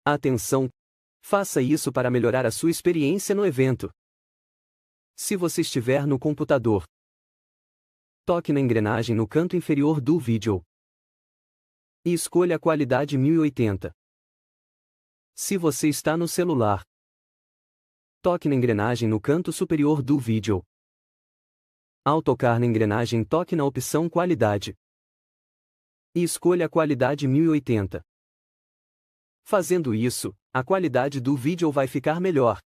Atenção! Faça isso para melhorar a sua experiência no evento. Se você estiver no computador, toque na engrenagem no canto inferior do vídeo e escolha a qualidade 1080. Se você está no celular, toque na engrenagem no canto superior do vídeo. Ao tocar na engrenagem, toque na opção Qualidade e escolha a qualidade 1080. Fazendo isso, a qualidade do vídeo vai ficar melhor.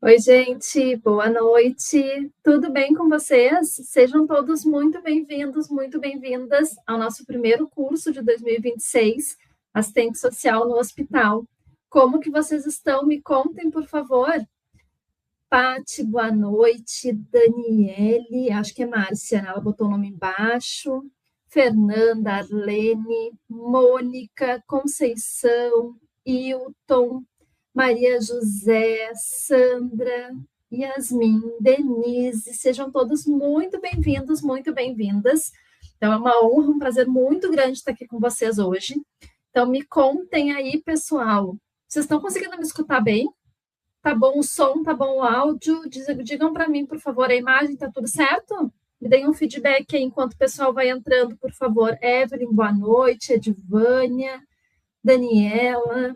Oi, gente, boa noite. Tudo bem com vocês? Sejam todos muito bem-vindos, muito bem-vindas ao nosso primeiro curso de 2026, Assistente Social no Hospital. Como que vocês estão? Me contem, por favor. Pati, boa noite. Daniele, acho que é Márcia, né? Ela botou o nome embaixo. Fernanda, Arlene, Mônica, Conceição, Hilton, Maria José, Sandra, Yasmin, Denise, sejam todos muito bem-vindos, muito bem-vindas. Então, é uma honra, um prazer muito grande estar aqui com vocês hoje. Então, me contem aí, pessoal. Vocês estão conseguindo me escutar bem? Tá bom o som, tá bom o áudio? Digam para mim, por favor, a imagem, tá tudo certo? Me deem um feedback aí enquanto o pessoal vai entrando, por favor. Evelyn, boa noite. Edvânia, Daniela,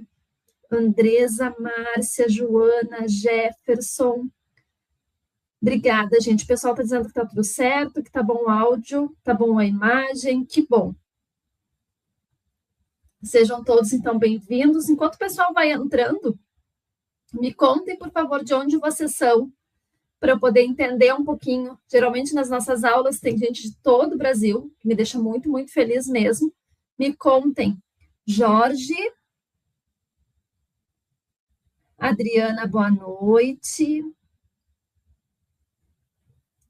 Andresa, Márcia, Joana, Jefferson. Obrigada, gente. O pessoal está dizendo que está tudo certo, que está bom o áudio, está bom a imagem, que bom. Sejam todos, então, bem-vindos. Enquanto o pessoal vai entrando, me contem, por favor, de onde vocês são, para eu poder entender um pouquinho. Geralmente, nas nossas aulas, tem gente de todo o Brasil, que me deixa muito, muito feliz mesmo. Me contem. Jorge... Adriana, boa noite.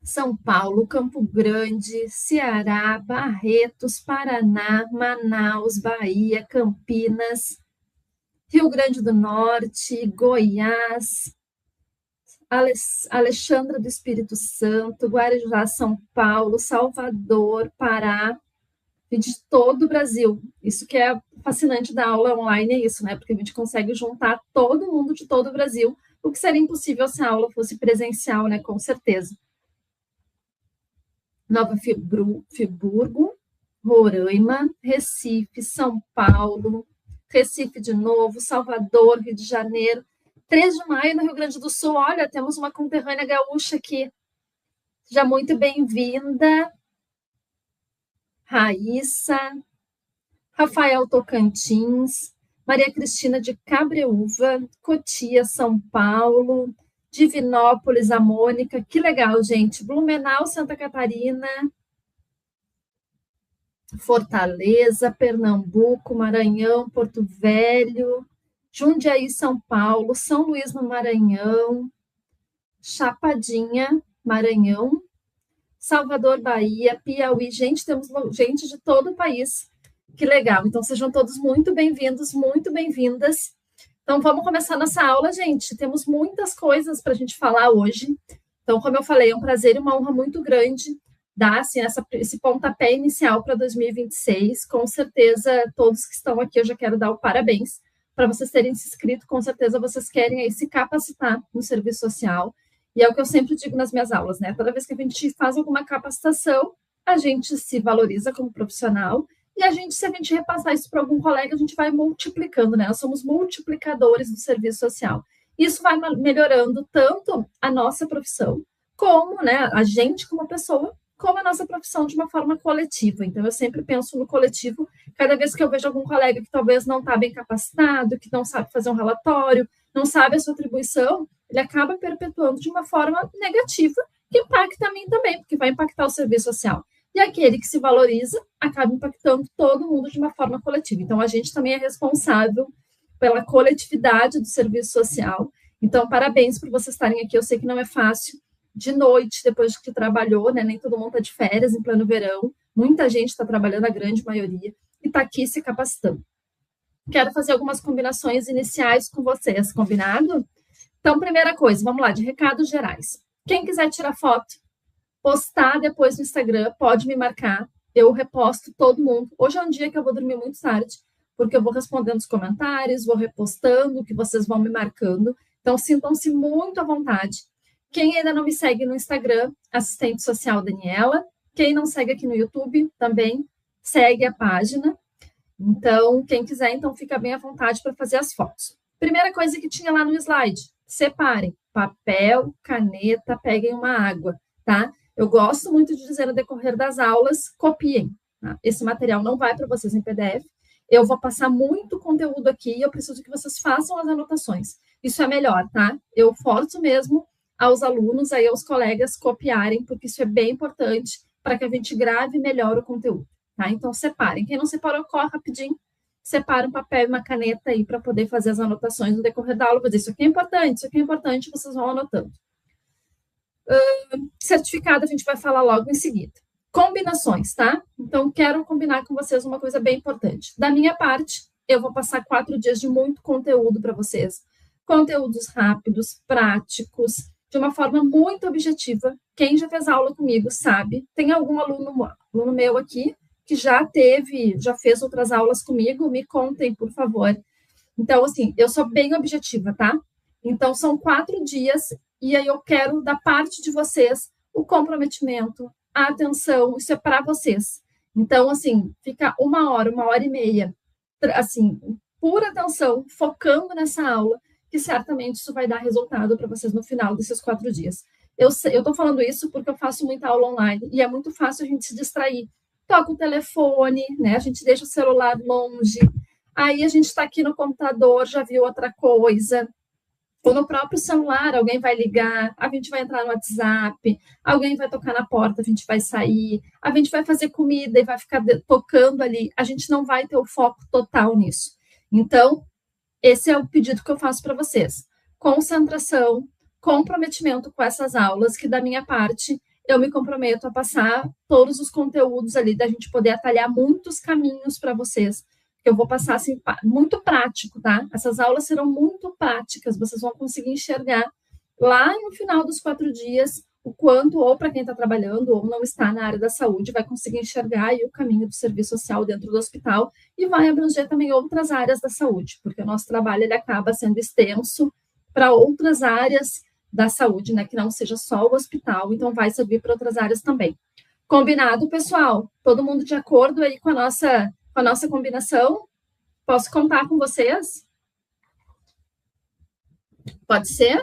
São Paulo, Campo Grande, Ceará, Barretos, Paraná, Manaus, Bahia, Campinas, Rio Grande do Norte, Goiás, Alexandra do Espírito Santo, Guarujá, São Paulo, Salvador, Pará, e de todo o Brasil. Isso que é fascinante da aula online, é isso, né? Porque a gente consegue juntar todo mundo de todo o Brasil, o que seria impossível se a aula fosse presencial, né? Com certeza. Nova Friburgo, Roraima, Recife, São Paulo, Recife de novo, Salvador, Rio de Janeiro, 3 de maio no Rio Grande do Sul. Olha, temos uma conterrânea gaúcha aqui. Seja muito bem-vinda. Raíssa, Rafael Tocantins, Maria Cristina de Cabreúva, Cotia, São Paulo, Divinópolis, a Mônica, que legal, gente, Blumenau, Santa Catarina, Fortaleza, Pernambuco, Maranhão, Porto Velho, Jundiaí, São Paulo, São Luís no Maranhão, Chapadinha, Maranhão, Salvador, Bahia, Piauí. Gente, temos gente de todo o país. Que legal. Então, sejam todos muito bem-vindos, muito bem-vindas. Então, vamos começar nossa aula, gente. Temos muitas coisas para a gente falar hoje. Então, como eu falei, é um prazer e uma honra muito grande dar assim, esse pontapé inicial para 2026. Com certeza, todos que estão aqui, eu já quero dar o parabéns, para vocês terem se inscrito, com certeza vocês querem aí se capacitar no serviço social. E é o que eu sempre digo nas minhas aulas, né? Toda vez que a gente faz alguma capacitação, a gente se valoriza como profissional e se a gente repassar isso para algum colega, a gente vai multiplicando, né? Nós somos multiplicadores do serviço social. Isso vai melhorando tanto a nossa profissão, como, né, a gente como pessoa, como a nossa profissão de uma forma coletiva. Então, eu sempre penso no coletivo, cada vez que eu vejo algum colega que talvez não está bem capacitado, que não sabe fazer um relatório, não sabe a sua atribuição, ele acaba perpetuando de uma forma negativa, que impacta a mim também, porque vai impactar o serviço social. E aquele que se valoriza acaba impactando todo mundo de uma forma coletiva. Então, a gente também é responsável pela coletividade do serviço social. Então, parabéns por vocês estarem aqui. Eu sei que não é fácil, de noite, depois que trabalhou, né? Nem todo mundo está de férias em pleno verão. Muita gente está trabalhando, a grande maioria, e está aqui se capacitando. Quero fazer algumas combinações iniciais com vocês, combinado? Então, primeira coisa, vamos lá, de recados gerais. Quem quiser tirar foto, postar depois no Instagram, pode me marcar. Eu reposto todo mundo. Hoje é um dia que eu vou dormir muito tarde, porque eu vou respondendo os comentários, vou repostando, que vocês vão me marcando. Então, sintam-se muito à vontade. Quem ainda não me segue no Instagram, assistente social Daniela. Quem não segue aqui no YouTube, também segue a página. Então, quem quiser, então fica bem à vontade para fazer as fotos. Primeira coisa que tinha lá no slide, separem papel, caneta, peguem uma água, tá? Eu gosto muito de dizer no decorrer das aulas, copiem. Tá? Esse material não vai para vocês em PDF. Eu vou passar muito conteúdo aqui e eu preciso que vocês façam as anotações. Isso é melhor, tá? Eu forço mesmo aos alunos, aí aos colegas copiarem, porque isso é bem importante para que a gente grave melhor o conteúdo, tá? Então, separem. Quem não separou, corre rapidinho, separa um papel e uma caneta aí para poder fazer as anotações no decorrer da aula. Vou dizer, isso aqui é importante, vocês vão anotando. Certificado a gente vai falar logo em seguida. Combinações, tá? Então, quero combinar com vocês uma coisa bem importante. Da minha parte, eu vou passar 4 dias de muito conteúdo para vocês. Conteúdos rápidos, práticos, de uma forma muito objetiva. Quem já fez aula comigo sabe. Tem algum aluno meu aqui que já fez outras aulas comigo? Me contem, por favor. Então, assim, eu sou bem objetiva, tá? Então, são 4 dias e aí eu quero, da parte de vocês, o comprometimento, a atenção, isso é para vocês. Então, assim, fica 1h, 1h30, assim, pura atenção, focando nessa aula, que certamente isso vai dar resultado para vocês no final desses 4 dias. Eu estou falando isso porque eu faço muita aula online e é muito fácil a gente se distrair. Toca o telefone, né? A gente deixa o celular longe, aí a gente está aqui no computador, já viu outra coisa. Ou no próprio celular, alguém vai ligar, a gente vai entrar no WhatsApp, alguém vai tocar na porta, a gente vai sair, a gente vai fazer comida e vai ficar tocando ali. A gente não vai ter o foco total nisso. Então, esse é o pedido que eu faço para vocês. Concentração, comprometimento com essas aulas, que da minha parte, eu me comprometo a passar todos os conteúdos ali, da gente poder atalhar muitos caminhos para vocês. Eu vou passar assim, muito prático, tá? Essas aulas serão muito práticas, vocês vão conseguir enxergar lá no final dos 4 dias o quanto, ou para quem está trabalhando, ou não está na área da saúde, vai conseguir enxergar aí o caminho do serviço social dentro do hospital e vai abranger também outras áreas da saúde, porque o nosso trabalho ele acaba sendo extenso para outras áreas da saúde, né? Que não seja só o hospital, então vai servir para outras áreas também. Combinado, pessoal? Todo mundo de acordo aí com a nossa combinação? Posso contar com vocês? Pode ser?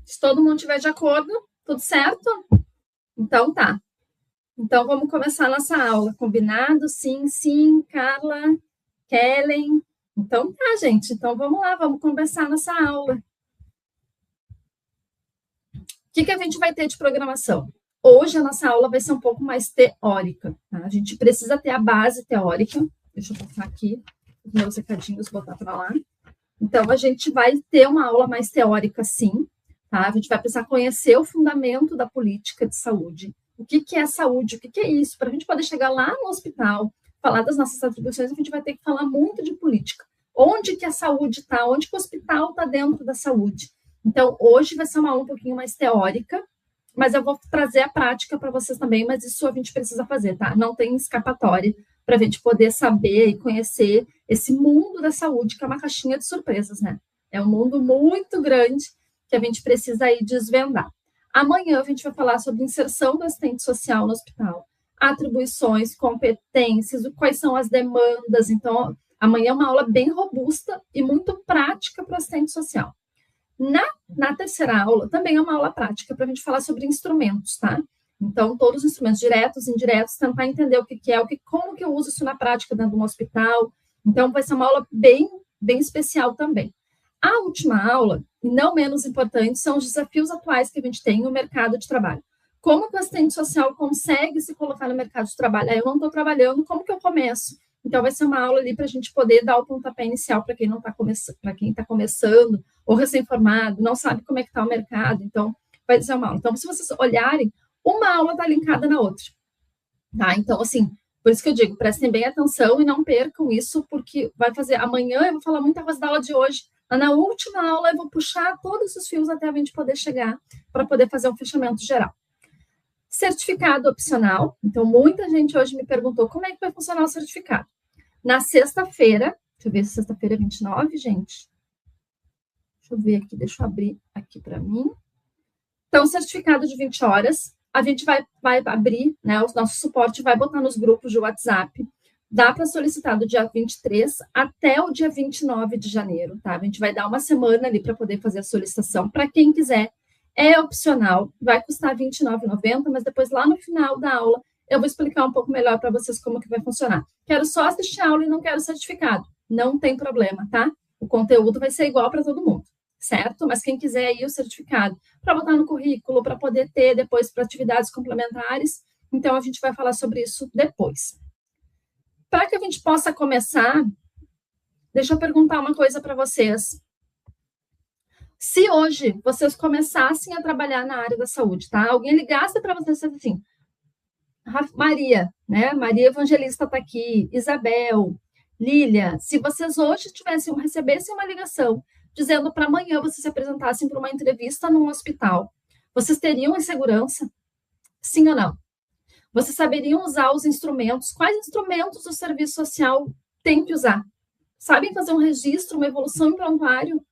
Se todo mundo estiver de acordo, tudo certo? Então tá. Então vamos começar a nossa aula. Combinado? Sim, sim. Carla, Kellen. Então tá, gente. Então vamos lá, vamos começar a nossa aula. O que a gente vai ter de programação? Hoje a nossa aula vai ser um pouco mais teórica, tá? A gente precisa ter a base teórica. Deixa eu botar aqui os meus recadinhos, botar para lá. Então, a gente vai ter uma aula mais teórica, sim, tá? A gente vai precisar conhecer o fundamento da política de saúde. O que é saúde? O que é isso? Para a gente poder chegar lá no hospital, falar das nossas atribuições, a gente vai ter que falar muito de política. Onde que a saúde está? Onde que o hospital está dentro da saúde? Então, hoje vai ser uma aula um pouquinho mais teórica, mas eu vou trazer a prática para vocês também, mas isso a gente precisa fazer, tá? Não tem escapatória, para a gente poder saber e conhecer esse mundo da saúde, que é uma caixinha de surpresas, né? É um mundo muito grande que a gente precisa aí desvendar. Amanhã a gente vai falar sobre inserção do assistente social no hospital, atribuições, competências, quais são as demandas. Então, amanhã é uma aula bem robusta e muito prática para o assistente social. Na terceira aula, também é uma aula prática para a gente falar sobre instrumentos, tá? Então, todos os instrumentos diretos, indiretos, tentar entender o que é, como que eu uso isso na prática dentro de um hospital. Então, vai ser uma aula bem especial também. A última aula, e não menos importante, são os desafios atuais que a gente tem no mercado de trabalho. Como que o assistente social consegue se colocar no mercado de trabalho? Eu não estou trabalhando, como que eu começo? Então, vai ser uma aula ali para a gente poder dar o pontapé inicial para quem não está começando, para quem está começando, ou recém-formado, não sabe como é que está o mercado. Então, vai ser uma aula. Então, se vocês olharem, uma aula está linkada na outra. Tá? Então, assim, por isso que eu digo, prestem bem atenção e não percam isso, porque vai fazer. Amanhã eu vou falar muita coisa da aula de hoje. Na última aula, eu vou puxar todos os fios até a gente poder chegar para poder fazer um fechamento geral. Certificado opcional. Então, muita gente hoje me perguntou como é que vai funcionar o certificado. Na sexta-feira, deixa eu ver se sexta-feira é 29, gente. Deixa eu ver aqui, deixa eu abrir aqui para mim. Então, certificado de 20 horas, a gente vai abrir, né? O nosso suporte vai botar nos grupos de WhatsApp. Dá para solicitar do dia 23 até o dia 29 de janeiro, tá? A gente vai dar uma semana ali para poder fazer a solicitação. Para quem quiser, é opcional, vai custar R$ 29,90, mas depois lá no final da aula eu vou explicar um pouco melhor para vocês como que vai funcionar. Quero só assistir a aula e não quero certificado. Não tem problema, tá? O conteúdo vai ser igual para todo mundo, certo? Mas quem quiser aí o certificado para botar no currículo, para poder ter depois para atividades complementares, então a gente vai falar sobre isso depois. Para que a gente possa começar, deixa eu perguntar uma coisa para vocês. Se hoje vocês começassem a trabalhar na área da saúde, tá? Alguém ligasse para vocês assim, Maria, né? Maria Evangelista está aqui, Isabel, Lília, se vocês hoje recebessem uma ligação dizendo para amanhã vocês se apresentassem para uma entrevista num hospital, vocês teriam insegurança? Sim ou não? Vocês saberiam usar os instrumentos? Quais instrumentos o serviço social tem que usar? Sabem fazer um registro, uma evolução em prontuário?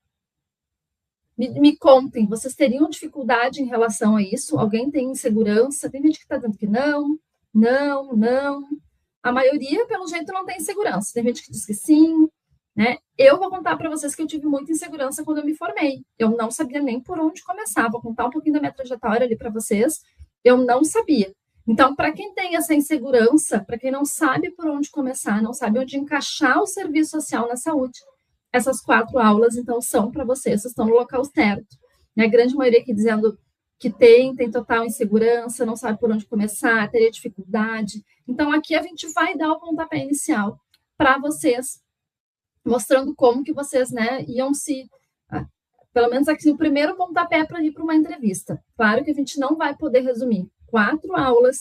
Me contem, vocês teriam dificuldade em relação a isso? Alguém tem insegurança? Tem gente que está dizendo que não. A maioria, pelo jeito, não tem insegurança. Tem gente que diz que sim, né? Eu vou contar para vocês que eu tive muita insegurança quando eu me formei. Eu não sabia nem por onde começar. Vou contar um pouquinho da minha trajetória ali para vocês. Eu não sabia. Então, para quem tem essa insegurança, para quem não sabe por onde começar, não sabe onde encaixar o serviço social na saúde, essas 4 aulas, então, são para vocês, vocês estão no local certo. A grande maioria aqui dizendo que tem total insegurança, não sabe por onde começar, teria dificuldade. Então, aqui a gente vai dar o pontapé inicial para vocês, mostrando como que vocês, né, iam se... Pelo menos aqui o primeiro pontapé para ir para uma entrevista. Claro que a gente não vai poder resumir 4 aulas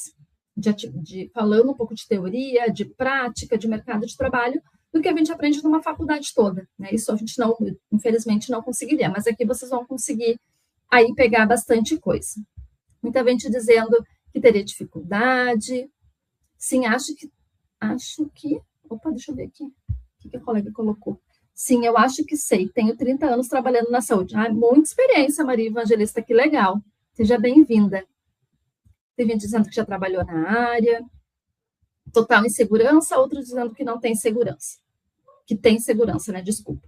falando um pouco de teoria, de prática, de mercado de trabalho, do que a gente aprende numa faculdade toda, né? Isso a gente não, infelizmente, não conseguiria, mas aqui vocês vão conseguir aí pegar bastante coisa. Muita gente dizendo que teria dificuldade. Sim, acho que... Opa, deixa eu ver aqui. O que a colega colocou? Sim, eu acho que sei. Tenho 30 anos trabalhando na saúde. Muita experiência, Maria Evangelista, que legal. Seja bem-vinda. Tem gente dizendo que já trabalhou na área. Total insegurança, outros dizendo que não tem segurança. Que tem segurança, né? Desculpa.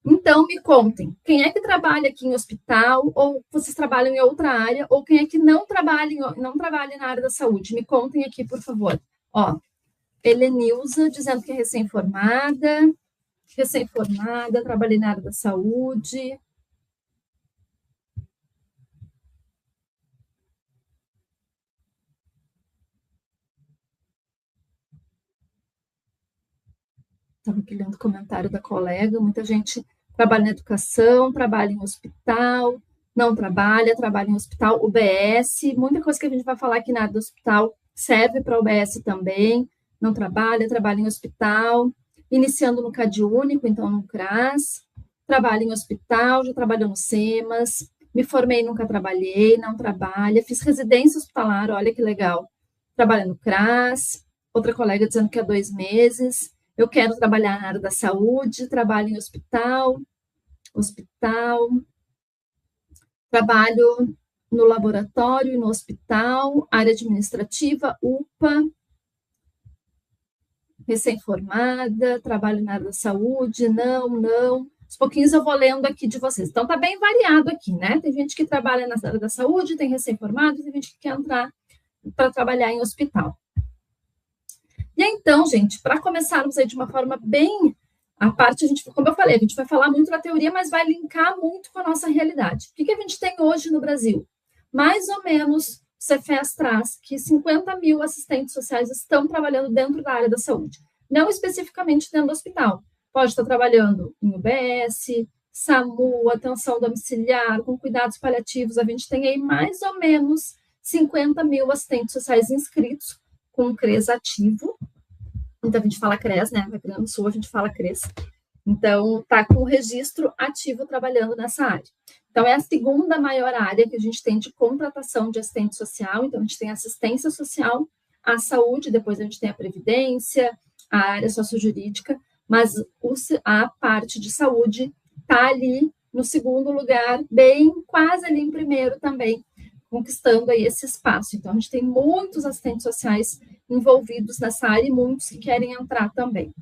Então, me contem, quem é que trabalha aqui em hospital, ou vocês trabalham em outra área, ou quem é que não trabalha na área da saúde? Me contem aqui, por favor. Ó, Helenilza dizendo que é recém-formada, trabalhei na área da saúde. Estava aqui lendo o comentário da colega, muita gente trabalha na educação, trabalha em hospital, não trabalha em hospital, UBS, muita coisa que a gente vai falar aqui na área do hospital serve para UBS também, não trabalha em hospital, iniciando no CAD único, então no CRAS, trabalha em hospital, já trabalhou no SEMAS, me formei, nunca trabalhei, não trabalha, fiz residência hospitalar, olha que legal, trabalha no CRAS, outra colega dizendo que é 2 meses. Eu quero trabalhar na área da saúde, trabalho em hospital, trabalho no laboratório e no hospital, área administrativa, UPA, recém-formada, trabalho na área da saúde, não. Aos pouquinhos eu vou lendo aqui de vocês. Então, tá bem variado aqui, né? Tem gente que trabalha na área da saúde, tem recém-formado, tem gente que quer entrar para trabalhar em hospital. E então, gente, para começarmos aí de uma forma bem... A parte, como eu falei, a gente vai falar muito da teoria, mas vai linkar muito com a nossa realidade. O que a gente tem hoje no Brasil? Mais ou menos, o Cefes traz que 50 mil assistentes sociais estão trabalhando dentro da área da saúde. Não especificamente dentro do hospital. Pode estar trabalhando em UBS, SAMU, atenção domiciliar, com cuidados paliativos. A gente tem aí mais ou menos 50 mil assistentes sociais inscritos com o CRES ativo. Então, a gente fala CRES, né? Aqui no Sul a gente fala CRES. Então, está com o registro ativo trabalhando nessa área. Então, é a segunda maior área que a gente tem de contratação de assistente social. Então, a gente tem assistência social, a saúde, depois a gente tem a previdência, a área sociojurídica, mas a parte de saúde está ali no segundo lugar, bem quase ali em primeiro também, conquistando aí esse espaço. Então, a gente tem muitos assistentes sociais envolvidos nessa área e muitos que querem entrar também.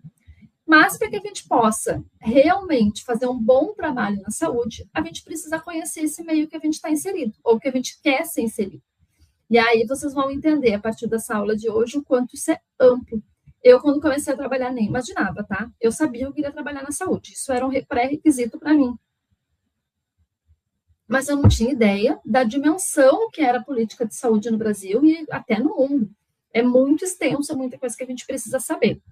Mas para que a gente possa realmente fazer um bom trabalho na saúde, a gente precisa conhecer esse meio que a gente está inserido, ou que a gente quer ser inserido. E aí vocês vão entender, a partir dessa aula de hoje, o quanto isso é amplo. Eu, quando comecei a trabalhar, nem imaginava, tá? Eu sabia que eu queria trabalhar na saúde. Isso era um pré-requisito para mim. Mas eu não tinha ideia da dimensão que era a política de saúde no Brasil e até no mundo. É muito extenso, é muita coisa que a gente precisa saber.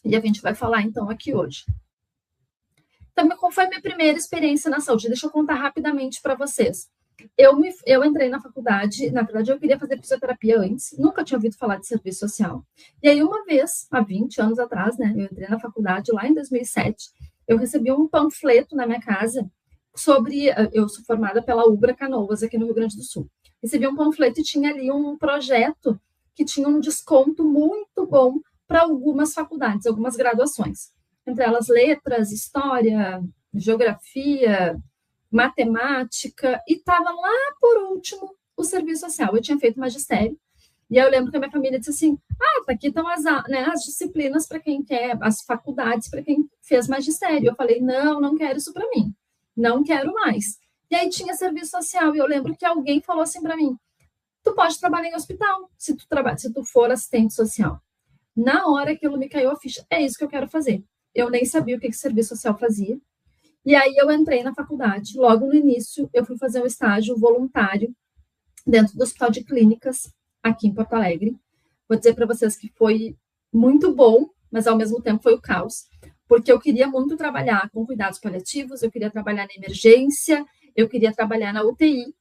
E a gente vai falar, então, aqui hoje. Então, qual foi a minha primeira experiência na saúde? Deixa eu contar rapidamente para vocês. Eu entrei na faculdade, na verdade, eu queria fazer fisioterapia antes, nunca tinha ouvido falar de serviço social. E aí, uma vez, há 20 anos atrás, né, eu entrei na faculdade lá em 2007, eu recebi um panfleto na minha casa sobre... Eu sou formada pela Ubra Canoas, aqui no Rio Grande do Sul. Recebi um panfleto e tinha ali um projeto que tinha um desconto muito bom para algumas faculdades, algumas graduações. Entre elas, letras, história, geografia, matemática, e estava lá, por último, o serviço social. Eu tinha feito magistério, e aí eu lembro que a minha família disse assim, aqui estão as disciplinas para quem quer, as faculdades para quem fez magistério. Eu falei, não quero isso para mim, não quero mais. E aí tinha serviço social, e eu lembro que alguém falou assim para mim, tu pode trabalhar em hospital, se tu for assistente social. Na hora aquilo me caiu a ficha, é isso que eu quero fazer. Eu nem sabia o que serviço social fazia. E aí eu entrei na faculdade. Logo no início, eu fui fazer um estágio voluntário dentro do Hospital de Clínicas, aqui em Porto Alegre. Vou dizer para vocês que foi muito bom, mas ao mesmo tempo foi o caos, porque eu queria muito trabalhar com cuidados paliativos, eu queria trabalhar na emergência, eu queria trabalhar na UTI.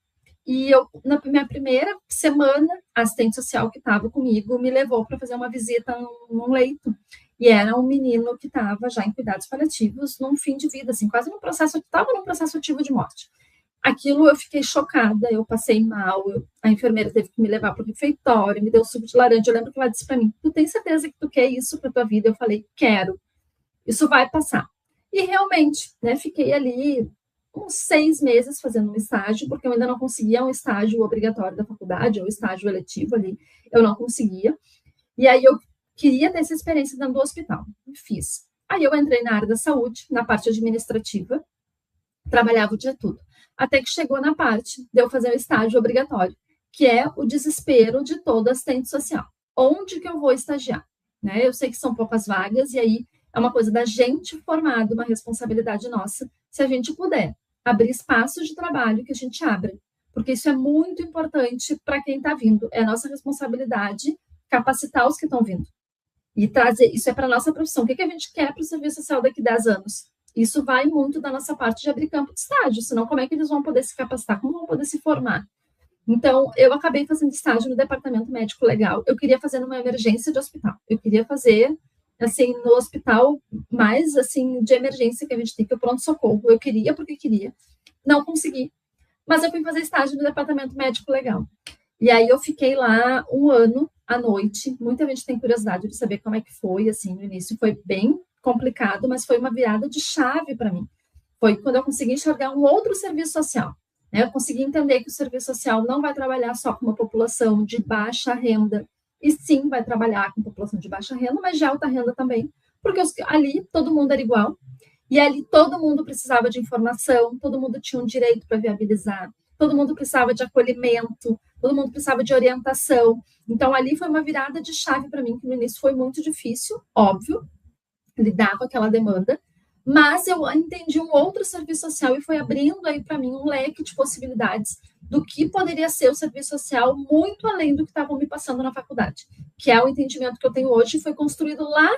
E eu, na minha primeira semana, a assistente social que estava comigo me levou para fazer uma visita num leito. E era um menino que estava já em cuidados paliativos, num fim de vida, assim, quase estava num processo ativo de morte. Aquilo eu fiquei chocada, eu passei mal, a enfermeira teve que me levar para o refeitório, me deu suco de laranja. Eu lembro que ela disse para mim, tu tem certeza que tu quer isso para tua vida? Eu falei, quero. Isso vai passar. E realmente, né, fiquei ali uns 6 meses fazendo um estágio, porque eu ainda não conseguia um estágio obrigatório da faculdade, ou estágio eletivo ali, eu não conseguia. E aí eu queria ter essa experiência dentro do hospital. Fiz. Aí eu entrei na área da saúde, na parte administrativa, trabalhava o dia todo. Até que chegou na parte de eu fazer o estágio obrigatório, que é o desespero de todo assistente social. Onde que eu vou estagiar? Né? Eu sei que são poucas vagas, e aí é uma coisa da gente formado, uma responsabilidade nossa, se a gente puder abrir espaços de trabalho que a gente abra, porque isso é muito importante para quem está vindo. É a nossa responsabilidade capacitar os que estão vindo. E trazer, isso é para a nossa profissão. O que a gente quer para o serviço social daqui a 10 anos? Isso vai muito da nossa parte de abrir campo de estágio, senão como é que eles vão poder se capacitar? Como vão poder se formar? Então, eu acabei fazendo estágio no departamento médico legal. Eu queria fazer numa emergência de hospital. Eu queria fazer, assim, no hospital mais, assim, de emergência que a gente tem, que é o pronto-socorro. Eu queria porque queria. Não consegui. Mas eu fui fazer estágio no departamento médico legal. E aí eu fiquei lá 1 ano à noite. Muita gente tem curiosidade de saber como é que foi, assim, no início foi bem complicado, mas foi uma virada de chave para mim. Foi quando eu consegui enxergar um outro serviço social, né? Eu consegui entender que o serviço social não vai trabalhar só com uma população de baixa renda, e sim vai trabalhar com população de baixa renda, mas de alta renda também, porque ali todo mundo era igual, e ali todo mundo precisava de informação, todo mundo tinha um direito para viabilizar, todo mundo precisava de acolhimento, todo mundo precisava de orientação. Então, ali foi uma virada de chave para mim, que no início foi muito difícil, óbvio, lidar com aquela demanda, mas eu entendi um outro serviço social e foi abrindo aí para mim um leque de possibilidades do que poderia ser o serviço social muito além do que estavam me passando na faculdade, que é o entendimento que eu tenho hoje, foi construído lá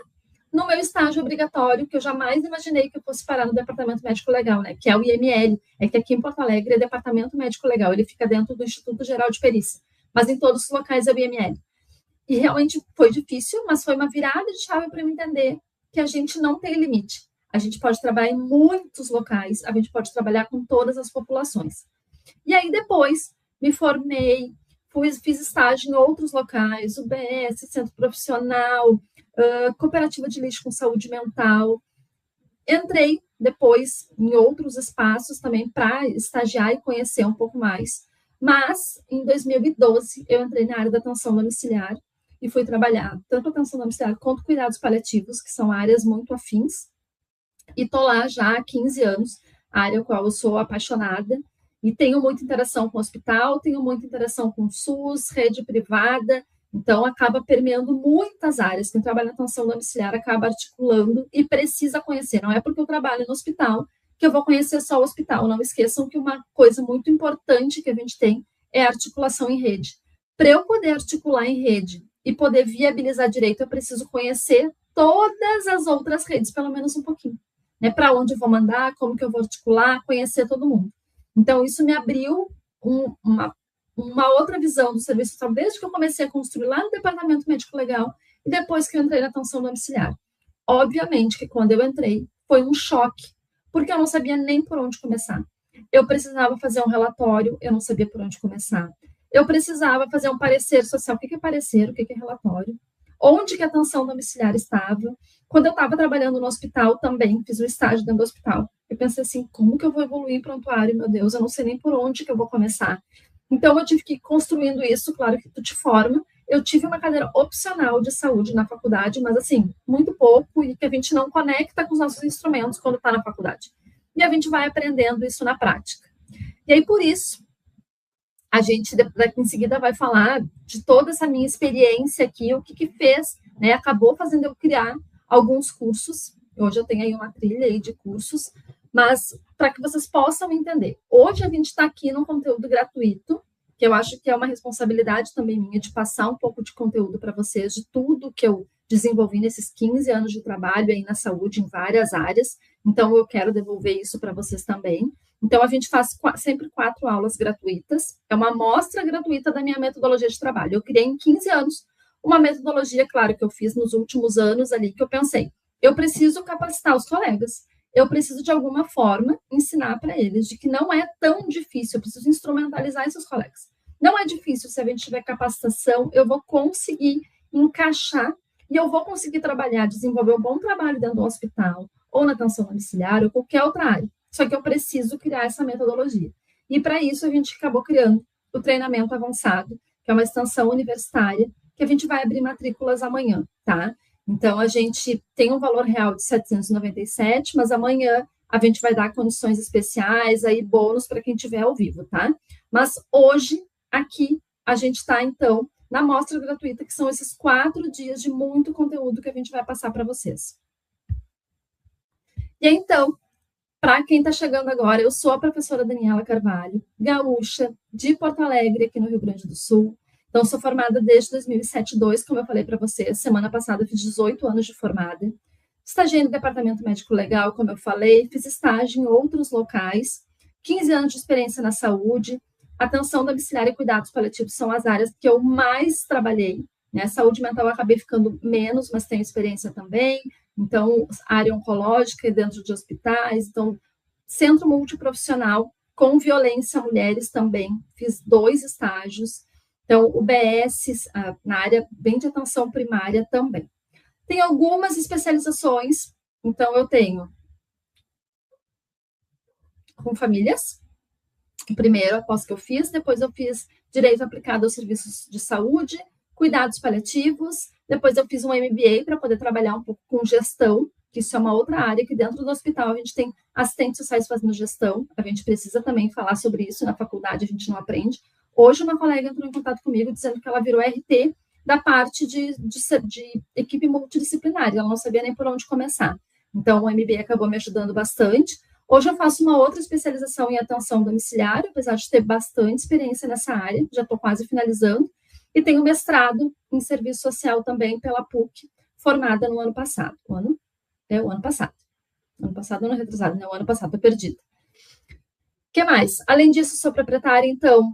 no meu estágio obrigatório, que eu jamais imaginei que eu fosse parar no Departamento Médico Legal, né? Que é o IML, é que aqui em Porto Alegre é Departamento Médico Legal, ele fica dentro do Instituto Geral de Perícia, mas em todos os locais é o IML. E realmente foi difícil, mas foi uma virada de chave para eu entender que a gente não tem limite. A gente pode trabalhar em muitos locais, a gente pode trabalhar com todas as populações. E aí depois me formei, fiz estágio em outros locais, UBS, Centro Profissional, Cooperativa de Lixo com Saúde Mental. Entrei depois em outros espaços também para estagiar e conhecer um pouco mais. Mas, em 2012, eu entrei na área da atenção domiciliar e fui trabalhar tanto atenção domiciliar quanto cuidados paliativos, que são áreas muito afins. E estou lá já há 15 anos, área a qual eu sou apaixonada. E tenho muita interação com o hospital, tenho muita interação com o SUS, rede privada, então acaba permeando muitas áreas. Quem trabalha na atenção domiciliar acaba articulando e precisa conhecer. Não é porque eu trabalho no hospital que eu vou conhecer só o hospital. Não esqueçam que uma coisa muito importante que a gente tem é a articulação em rede. Para eu poder articular em rede e poder viabilizar direito, eu preciso conhecer todas as outras redes, pelo menos um pouquinho. Né? Para onde eu vou mandar, como que eu vou articular, conhecer todo mundo. Então, isso me abriu uma outra visão do serviço social, desde que eu comecei a construir lá no Departamento Médico Legal e depois que eu entrei na atenção domiciliar. Obviamente que quando eu entrei, foi um choque, porque eu não sabia nem por onde começar. Eu precisava fazer um relatório, eu não sabia por onde começar. Eu precisava fazer um parecer social. O que é parecer? O que é relatório? Onde que a atenção domiciliar estava? Quando eu estava trabalhando no hospital também, fiz um estágio dentro do hospital. Eu pensei assim, como que eu vou evoluir em prontuário? Meu Deus, eu não sei nem por onde que eu vou começar. Então, eu tive que ir construindo isso, claro que tu te forma. Eu tive uma cadeira opcional de saúde na faculdade, mas assim, muito pouco, e que a gente não conecta com os nossos instrumentos quando está na faculdade. E a gente vai aprendendo isso na prática. E aí, por isso, a gente em seguida vai falar de toda essa minha experiência aqui, o que fez, né? Acabou fazendo eu criar alguns cursos. Hoje eu tenho aí uma trilha aí de cursos, mas para que vocês possam entender. Hoje a gente está aqui num conteúdo gratuito, que eu acho que é uma responsabilidade também minha de passar um pouco de conteúdo para vocês, de tudo que eu desenvolvi nesses 15 anos de trabalho aí na saúde, em várias áreas. Então, eu quero devolver isso para vocês também. Então, a gente faz sempre 4 aulas gratuitas. É uma amostra gratuita da minha metodologia de trabalho. Eu criei em 15 anos uma metodologia, claro, que eu fiz nos últimos anos ali, que eu pensei, eu preciso capacitar os colegas. Eu preciso, de alguma forma, ensinar para eles de que não é tão difícil, eu preciso instrumentalizar esses colegas. Não é difícil, se a gente tiver capacitação, eu vou conseguir encaixar e eu vou conseguir trabalhar, desenvolver um bom trabalho dentro do hospital, ou na atenção domiciliar, ou qualquer outra área. Só que eu preciso criar essa metodologia. E para isso a gente acabou criando o treinamento avançado, que é uma extensão universitária, que a gente vai abrir matrículas amanhã, tá? Então, a gente tem um valor real de 797, mas amanhã a gente vai dar condições especiais, aí bônus para quem estiver ao vivo, tá? Mas hoje, aqui, a gente está, então, na amostra gratuita, que são esses 4 dias de muito conteúdo que a gente vai passar para vocês. E então, para quem está chegando agora, eu sou a professora Daniela Carvalho, gaúcha, de Porto Alegre, aqui no Rio Grande do Sul. Então, sou formada desde 2007-2002, como eu falei para vocês. Semana passada eu fiz 18 anos de formada. Estagiei no Departamento Médico Legal, como eu falei. Fiz estágio em outros locais. 15 anos de experiência na saúde. Atenção domiciliar e cuidados paliativos são as áreas que eu mais trabalhei. Né? Saúde mental eu acabei ficando menos, mas tenho experiência também. Então, área oncológica dentro de hospitais. Então, centro multiprofissional com violência a mulheres também. Fiz 2 estágios. Então, o BS, na área bem de atenção primária também. Tem algumas especializações, então eu tenho com famílias, primeiro, após que eu fiz, depois eu fiz direito aplicado aos serviços de saúde, cuidados paliativos, depois eu fiz um MBA para poder trabalhar um pouco com gestão, que isso é uma outra área, que dentro do hospital a gente tem assistentes sociais fazendo gestão, a gente precisa também falar sobre isso, na faculdade a gente não aprende. Hoje uma colega entrou em contato comigo dizendo que ela virou RT da parte de equipe multidisciplinar, ela não sabia nem por onde começar. Então o MBA acabou me ajudando bastante. Hoje eu faço uma outra especialização em atenção domiciliar, apesar de ter bastante experiência nessa área, já estou quase finalizando, e tenho mestrado em serviço social também pela PUC, formada no ano passado. O ano passado. Ano passado, ano retrasado, não, ano passado, estou perdida. O que mais? Além disso, sou proprietária, então,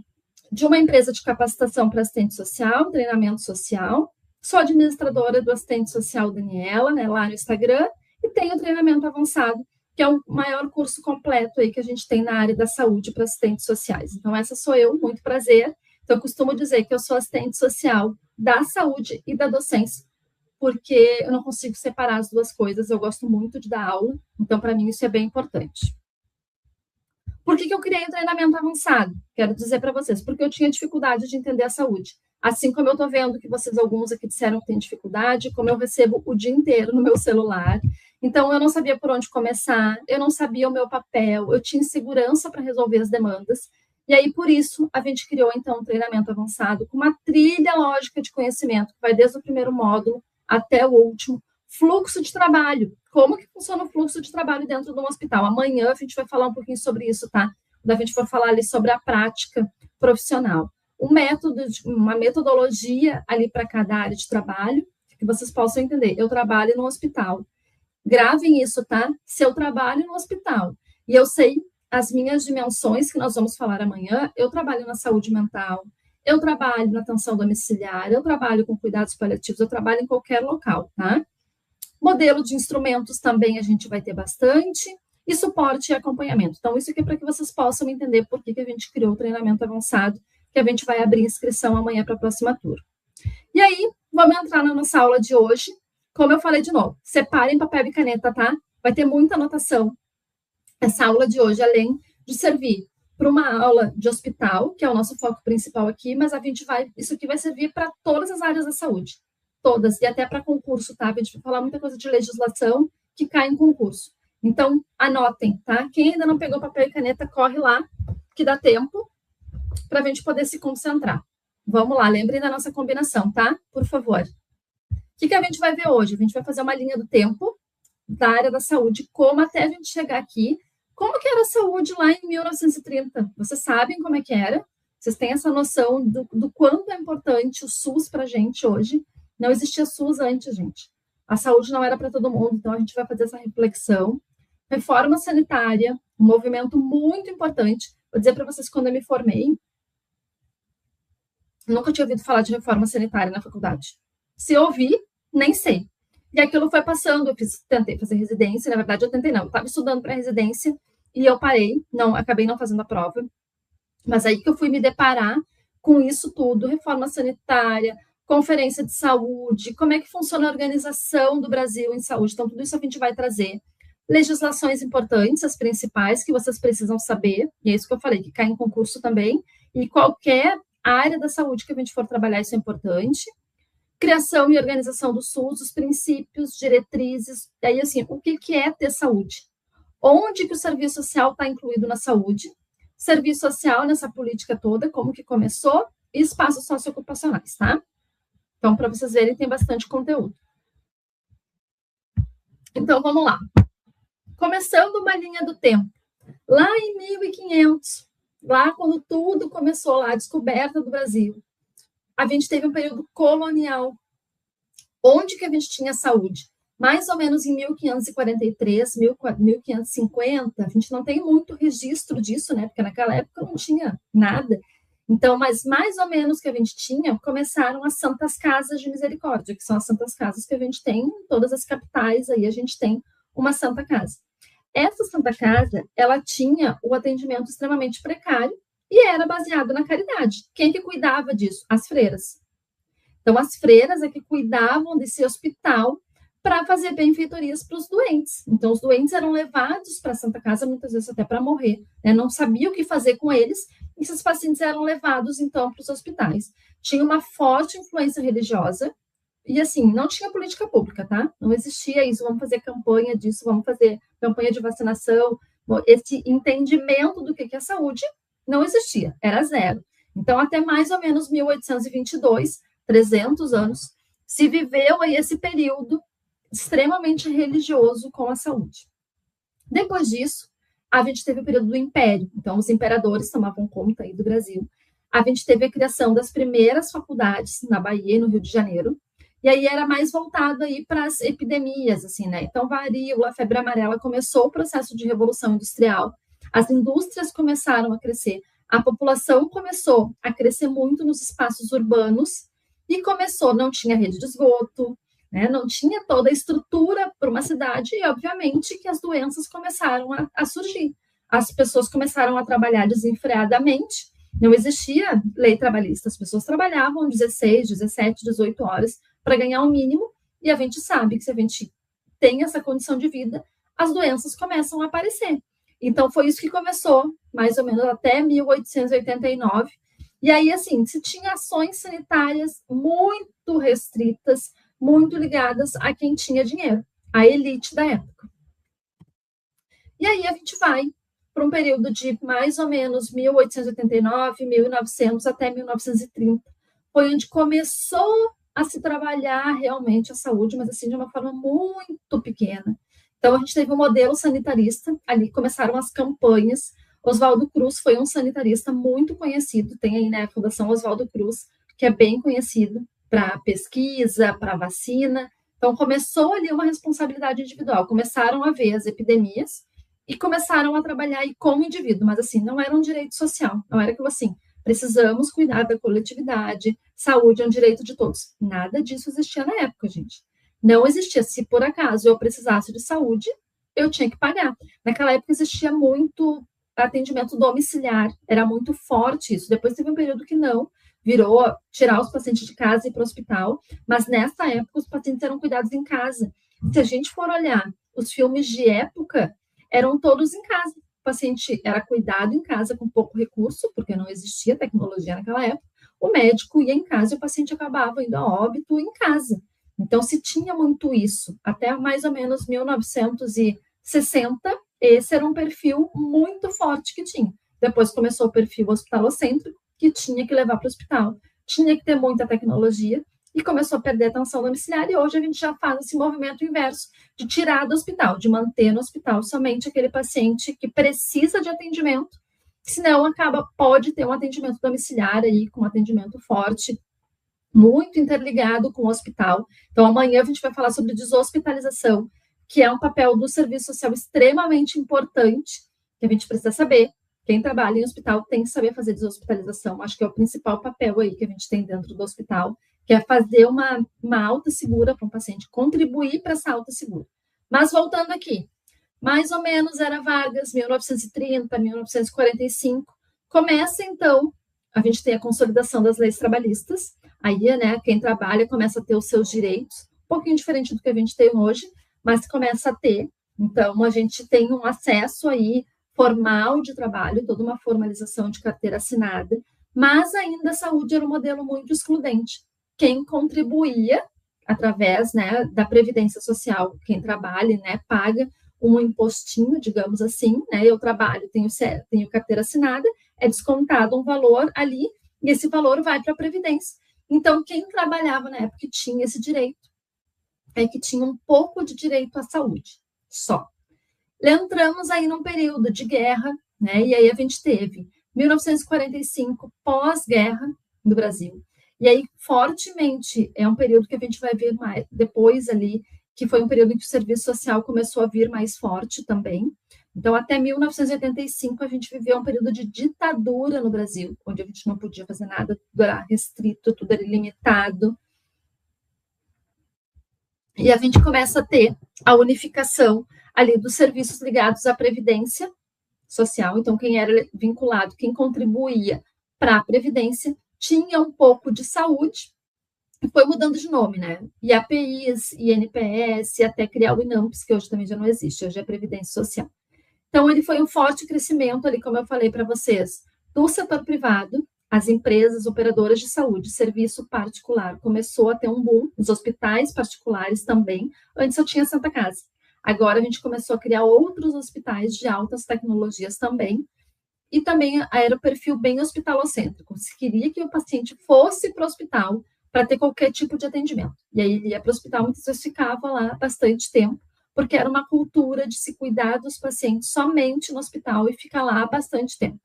de uma empresa de capacitação para assistente social, treinamento social, sou administradora do assistente social Daniela, né, lá no Instagram, e tenho treinamento avançado, que é o maior curso completo aí que a gente tem na área da saúde para assistentes sociais. Então, essa sou eu, muito prazer. Então, eu costumo dizer que eu sou assistente social da saúde e da docência, porque eu não consigo separar as duas coisas, eu gosto muito de dar aula, então, para mim, isso é bem importante. Por que eu criei o treinamento avançado? Quero dizer para vocês, porque eu tinha dificuldade de entender a saúde. Assim como eu estou vendo que vocês, alguns aqui disseram que têm dificuldade, como eu recebo o dia inteiro no meu celular. Então, eu não sabia por onde começar, eu não sabia o meu papel, eu tinha insegurança para resolver as demandas. E aí, por isso, a gente criou, então, um treinamento avançado com uma trilha lógica de conhecimento, que vai desde o primeiro módulo até o último. Fluxo de trabalho. Como que funciona o fluxo de trabalho dentro de um hospital? Amanhã a gente vai falar um pouquinho sobre isso, tá? Quando a gente for falar ali sobre a prática profissional. Um método, uma metodologia ali para cada área de trabalho, que vocês possam entender. Eu trabalho no hospital. Gravem isso, tá? Se eu trabalho no hospital e eu sei as minhas dimensões, que nós vamos falar amanhã, eu trabalho na saúde mental, eu trabalho na atenção domiciliar, eu trabalho com cuidados paliativos, eu trabalho em qualquer local, tá? Modelo de instrumentos também a gente vai ter bastante, e suporte e acompanhamento. Então, isso aqui é para que vocês possam entender por que a gente criou o treinamento avançado, que a gente vai abrir inscrição amanhã para a próxima turma. E aí, vamos entrar na nossa aula de hoje. Como eu falei de novo, separem papel e caneta, tá? Vai ter muita anotação. Essa aula de hoje, além de servir para uma aula de hospital, que é o nosso foco principal aqui, mas isso aqui vai servir para todas as áreas da saúde. Todas, e até para concurso, tá? A gente vai falar muita coisa de legislação que cai em concurso. Então, anotem, tá? Quem ainda não pegou papel e caneta, corre lá, que dá tempo, para a gente poder se concentrar. Vamos lá, lembrem da nossa combinação, tá? Por favor. O que a gente vai ver hoje? A gente vai fazer uma linha do tempo da área da saúde, como até a gente chegar aqui. Como que era a saúde lá em 1930? Vocês sabem como é que era? Vocês têm essa noção do quanto é importante o SUS para a gente hoje? Não existia SUS antes, gente. A saúde não era para todo mundo, então a gente vai fazer essa reflexão. Reforma sanitária, um movimento muito importante. Vou dizer para vocês, quando eu me formei, nunca tinha ouvido falar de reforma sanitária na faculdade. Se eu ouvi, nem sei. E aquilo foi passando, tentei fazer residência, na verdade eu tentei não, eu estava estudando para residência e eu parei, acabei não fazendo a prova. Mas aí que eu fui me deparar com isso tudo, reforma sanitária, conferência de saúde, como é que funciona a organização do Brasil em saúde. Então, tudo isso a gente vai trazer. Legislações importantes, as principais, que vocês precisam saber, e é isso que eu falei, que cai em concurso também, e qualquer área da saúde que a gente for trabalhar, isso é importante. Criação e organização do SUS, os princípios, diretrizes, e aí, assim, o que é ter saúde? Onde que o serviço social está incluído na saúde? Serviço social nessa política toda, como que começou, e espaços socioocupacionais, tá? Então, para vocês verem, tem bastante conteúdo. Então, vamos lá. Começando uma linha do tempo. Lá em 1500, lá quando tudo começou lá, a descoberta do Brasil, a gente teve um período colonial. Onde que a gente tinha saúde? Mais ou menos em 1543, 1550, a gente não tem muito registro disso, né? Porque naquela época não tinha nada. Então, mas mais ou menos que a gente tinha, começaram as Santas Casas de Misericórdia, que são as Santas Casas que a gente tem em todas as capitais, aí a gente tem uma Santa Casa. Essa Santa Casa, ela tinha o atendimento extremamente precário, e era baseado na caridade. Quem que cuidava disso? As freiras. Então, as freiras é que cuidavam desse hospital para fazer benfeitorias para os doentes. Então, os doentes eram levados para a Santa Casa, muitas vezes até para morrer, né? Não sabia o que fazer com eles, e esses pacientes eram levados, então, para os hospitais. Tinha uma forte influência religiosa, e assim, não tinha política pública, tá? Não existia isso, vamos fazer campanha disso, vamos fazer campanha de vacinação. Esse entendimento do que é saúde não existia, era zero. Então, até mais ou menos 1822, 300 anos, se viveu aí esse período extremamente religioso com a saúde. Depois disso, a gente teve o período do Império, então os imperadores tomavam conta aí do Brasil. A gente teve a criação das primeiras faculdades na Bahia e no Rio de Janeiro, e aí era mais voltado aí para as epidemias, assim, né? Então, varíola, febre amarela, começou o processo de revolução industrial, as indústrias começaram a crescer, a população começou a crescer muito nos espaços urbanos, e começou, não tinha rede de esgoto, né? Não tinha toda a estrutura para uma cidade, e obviamente que as doenças começaram a surgir. As pessoas começaram a trabalhar desenfreadamente, não existia lei trabalhista, as pessoas trabalhavam 16, 17, 18 horas para ganhar o mínimo, e a gente sabe que se a gente tem essa condição de vida, as doenças começam a aparecer. Então, foi isso que começou, mais ou menos até 1889, e aí, assim, se tinha ações sanitárias muito restritas, muito ligadas a quem tinha dinheiro, a elite da época. E aí a gente vai para um período de mais ou menos 1889, 1900 até 1930. Foi onde começou a se trabalhar realmente a saúde, mas assim de uma forma muito pequena. Então a gente teve um modelo sanitarista, ali começaram as campanhas. Oswaldo Cruz foi um sanitarista muito conhecido, tem aí, né, a Fundação Oswaldo Cruz, que é bem conhecido para pesquisa, para vacina. Então, começou ali uma responsabilidade individual. Começaram a ver as epidemias e começaram a trabalhar aí como indivíduo, mas assim, não era um direito social, não era aquilo assim, precisamos cuidar da coletividade, saúde é um direito de todos. Nada disso existia na época, gente. Não existia. Se por acaso eu precisasse de saúde, eu tinha que pagar. Naquela época existia muito atendimento domiciliar, era muito forte isso. Depois teve um período que não, virou tirar os pacientes de casa e ir para o hospital, mas nessa época os pacientes eram cuidados em casa. Se a gente for olhar os filmes de época, eram todos em casa. O paciente era cuidado em casa com pouco recurso, porque não existia tecnologia naquela época. O médico ia em casa e o paciente acabava indo a óbito em casa. Então, se tinha muito isso. Até mais ou menos 1960, esse era um perfil muito forte que tinha. Depois começou o perfil hospitalocêntrico, que tinha que levar para o hospital, tinha que ter muita tecnologia, e começou a perder a atenção domiciliar, e hoje a gente já faz esse movimento inverso, de tirar do hospital, de manter no hospital somente aquele paciente que precisa de atendimento, senão pode ter um atendimento domiciliar aí, com um atendimento forte, muito interligado com o hospital. Então, amanhã a gente vai falar sobre deshospitalização, que é um papel do serviço social extremamente importante, que a gente precisa saber. Quem trabalha em hospital tem que saber fazer deshospitalização. Acho que é o principal papel aí que a gente tem dentro do hospital, que é fazer uma alta segura para um paciente, contribuir para essa alta segura. Mas voltando aqui, mais ou menos era Vargas, 1930, 1945. Começa, então, a gente tem a consolidação das leis trabalhistas, aí, né, quem trabalha começa a ter os seus direitos, um pouquinho diferente do que a gente tem hoje, mas começa a ter. Então, a gente tem um acesso aí formal de trabalho, toda uma formalização de carteira assinada, mas ainda a saúde era um modelo muito excludente. Quem contribuía através, né, da Previdência Social, quem trabalha, né, paga um impostinho, digamos assim, né, eu trabalho, tenho carteira assinada, é descontado um valor ali, e esse valor vai para a Previdência. Então, quem trabalhava na época tinha esse direito, é que tinha um pouco de direito à saúde, só. Entramos aí num período de guerra, né? E aí a gente teve 1945, pós-guerra no Brasil. E aí, fortemente, é um período que a gente vai ver mais depois ali, que foi um período em que o serviço social começou a vir mais forte também. Então, até 1985, a gente viveu um período de ditadura no Brasil, onde a gente não podia fazer nada, tudo era restrito, tudo era limitado. E a gente começa a ter a unificação ali dos serviços ligados à Previdência social, então quem era vinculado, quem contribuía para a Previdência, tinha um pouco de saúde, e foi mudando de nome, né? IAPIs, INPS, até criar o INAMPS, que hoje também já não existe, hoje é Previdência Social. Então, ele foi um forte crescimento ali, como eu falei para vocês, do setor privado, as empresas operadoras de saúde, serviço particular, começou a ter um boom, os hospitais particulares também, antes eu tinha Santa Casa. Agora a gente começou a criar outros hospitais de altas tecnologias também, e também era o perfil bem hospitalocêntrico, se queria que o paciente fosse para o hospital para ter qualquer tipo de atendimento. E aí ele ia para o hospital, muitas vezes ficava lá bastante tempo, porque era uma cultura de se cuidar dos pacientes somente no hospital e ficar lá bastante tempo.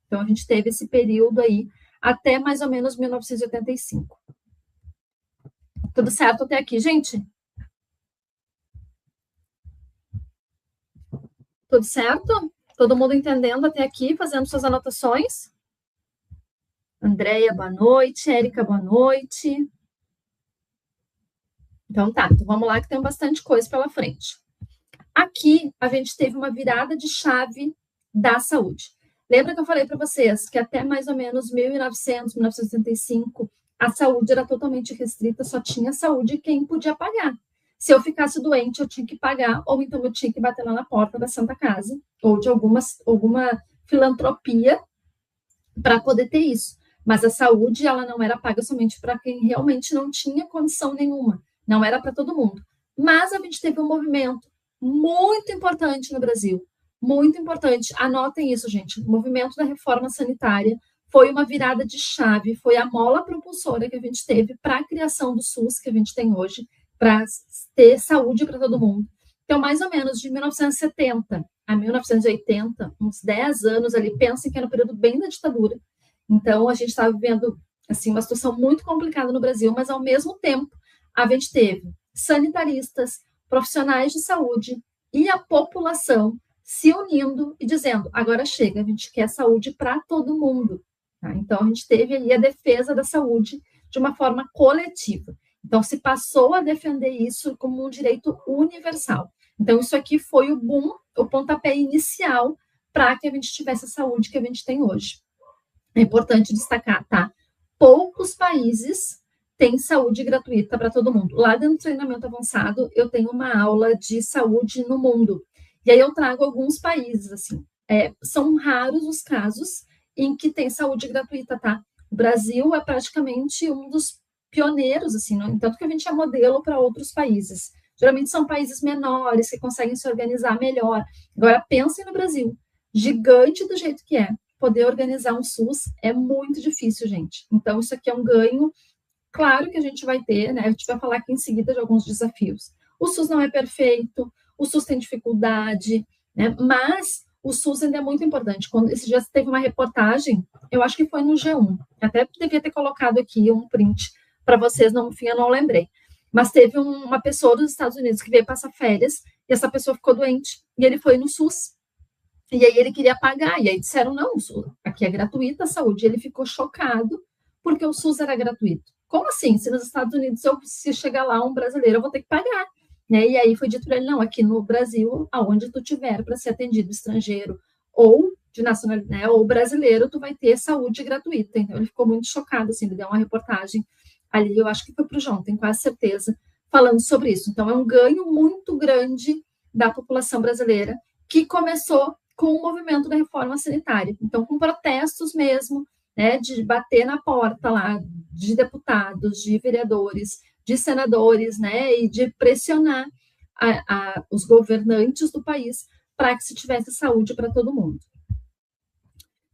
Então, a gente teve esse período aí até mais ou menos 1985. Tudo certo até aqui, gente? Tudo certo? Todo mundo entendendo até aqui, fazendo suas anotações? Andréia, boa noite. Érica, boa noite. Então tá, então vamos lá que tem bastante coisa pela frente. Aqui a gente teve uma virada de chave da saúde. Lembra que eu falei para vocês que até mais ou menos 1900, 1975, a saúde era totalmente restrita, só tinha saúde quem podia pagar. Se eu ficasse doente, eu tinha que pagar, ou então eu tinha que bater lá na porta da Santa Casa, ou de alguma filantropia para poder ter isso. Mas a saúde, ela não era paga somente para quem realmente não tinha condição nenhuma. Não era para todo mundo. Mas a gente teve um movimento muito importante no Brasil. Muito importante. Anotem isso, gente. O movimento da reforma sanitária foi uma virada de chave, foi a mola propulsora que a gente teve para a criação do SUS que a gente tem hoje, para ter saúde para todo mundo. Então, mais ou menos de 1970 a 1980, uns 10 anos ali, pensem que era um período bem da ditadura. Então, a gente estava vivendo assim, uma situação muito complicada no Brasil, mas, ao mesmo tempo, a gente teve sanitaristas, profissionais de saúde e a população se unindo e dizendo, agora chega, a gente quer saúde para todo mundo. Tá? Então, a gente teve ali a defesa da saúde de uma forma coletiva. Então, se passou a defender isso como um direito universal. Então, isso aqui foi o boom, o pontapé inicial para que a gente tivesse a saúde que a gente tem hoje. É importante destacar, tá? Poucos países têm saúde gratuita para todo mundo. Lá dentro do treinamento avançado, eu tenho uma aula de saúde no mundo. E aí eu trago alguns países, assim. São raros os casos em que tem saúde gratuita, tá? O Brasil é praticamente um dos pioneiros, assim, tanto que a gente é modelo para outros países. Geralmente são países menores, que conseguem se organizar melhor. Agora, pensem no Brasil, gigante do jeito que é. Poder organizar um SUS é muito difícil, gente. Então, isso aqui é um ganho. Claro que a gente vai ter, né? A gente vai falar aqui em seguida de alguns desafios. O SUS não é perfeito, o SUS tem dificuldade, né? Mas o SUS ainda é muito importante. Quando esse dia teve uma reportagem, eu acho que foi no G1, até devia ter colocado aqui um print para vocês, no fim eu não lembrei. Mas teve uma pessoa dos Estados Unidos que veio passar férias e essa pessoa ficou doente e ele foi no SUS. E aí ele queria pagar, e aí disseram, não, aqui é gratuita a saúde. E ele ficou chocado porque o SUS era gratuito. Como assim? Se nos Estados Unidos, se chegar lá um brasileiro, eu vou ter que pagar. Né? E aí foi dito para ele, não, aqui no Brasil, aonde tu tiver para ser atendido estrangeiro ou de nacionalidade, né, ou brasileiro, tu vai ter saúde gratuita. Então ele ficou muito chocado, assim, ele deu uma reportagem ali, eu acho que foi para o João, tenho quase certeza, falando sobre isso. Então é um ganho muito grande da população brasileira que começou com o movimento da reforma sanitária. Então, com protestos mesmo, né, de bater na porta lá de deputados, de vereadores, de senadores, né, e de pressionar os governantes do país para que se tivesse saúde para todo mundo.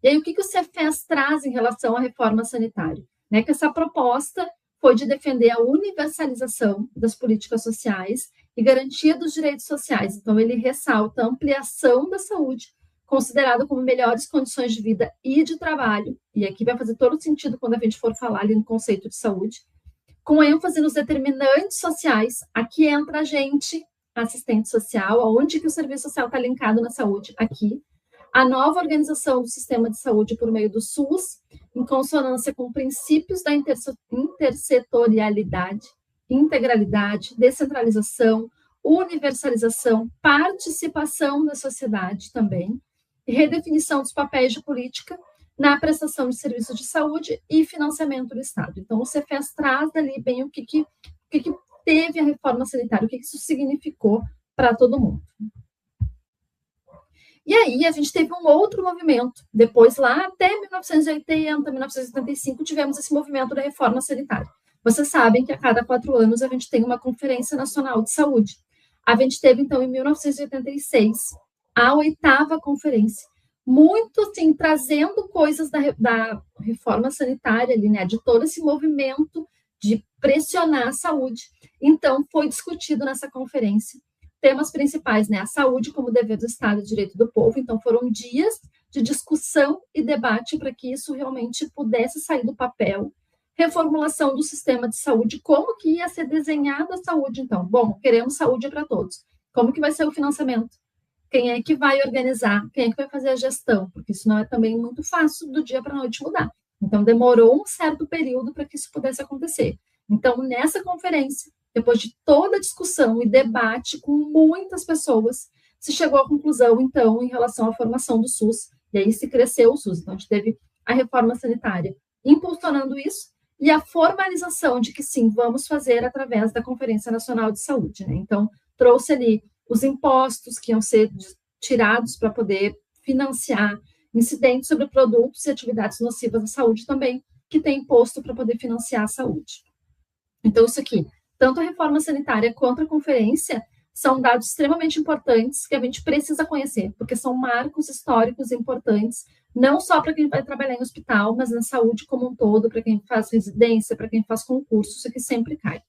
E aí, o que o Cefes traz em relação à reforma sanitária? Né, que essa proposta foi de defender a universalização das políticas sociais e garantia dos direitos sociais. Então, ele ressalta a ampliação da saúde, considerada como melhores condições de vida e de trabalho, e aqui vai fazer todo sentido quando a gente for falar ali no conceito de saúde, com ênfase nos determinantes sociais. Aqui entra a gente, assistente social, aonde que o serviço social está linkado na saúde? Aqui. A nova organização do sistema de saúde por meio do SUS, em consonância com princípios da intersetorialidade, integralidade, descentralização, universalização, participação da sociedade também, redefinição dos papéis de política na prestação de serviços de saúde e financiamento do Estado. Então, o Cefes traz ali bem o que teve a reforma sanitária, o que isso significou para todo mundo. E aí a gente teve um outro movimento, depois lá até 1980, 1975, tivemos esse movimento da reforma sanitária. Vocês sabem que a cada 4 anos a gente tem uma Conferência Nacional de Saúde. A gente teve, então, em 1986, a 8ª conferência, muito, assim, trazendo coisas da reforma sanitária ali, né, de todo esse movimento de pressionar a saúde. Então, foi discutido nessa conferência temas principais, né, a saúde como dever do Estado e direito do povo. Então, foram dias de discussão e debate para que isso realmente pudesse sair do papel. Reformulação do sistema de saúde, como que ia ser desenhada a saúde, então? Bom, queremos saúde para todos. Como que vai ser o financiamento? Quem é que vai organizar? Quem é que vai fazer a gestão? Porque isso não é também muito fácil do dia para a noite mudar. Então, demorou um certo período para que isso pudesse acontecer. Então, nessa conferência, depois de toda a discussão e debate com muitas pessoas, se chegou à conclusão, então, em relação à formação do SUS, e aí se cresceu o SUS. Então, a gente teve a reforma sanitária impulsionando isso, e a formalização de que sim, vamos fazer através da Conferência Nacional de Saúde, né? Então, trouxe ali os impostos que iam ser tirados para poder financiar incidentes sobre produtos e atividades nocivas à saúde também, que tem imposto para poder financiar a saúde. Então, isso aqui, tanto a reforma sanitária quanto a conferência, são dados extremamente importantes que a gente precisa conhecer, porque são marcos históricos importantes, não só para quem vai trabalhar em hospital, mas na saúde como um todo, para quem faz residência, para quem faz concurso, isso aqui sempre cai.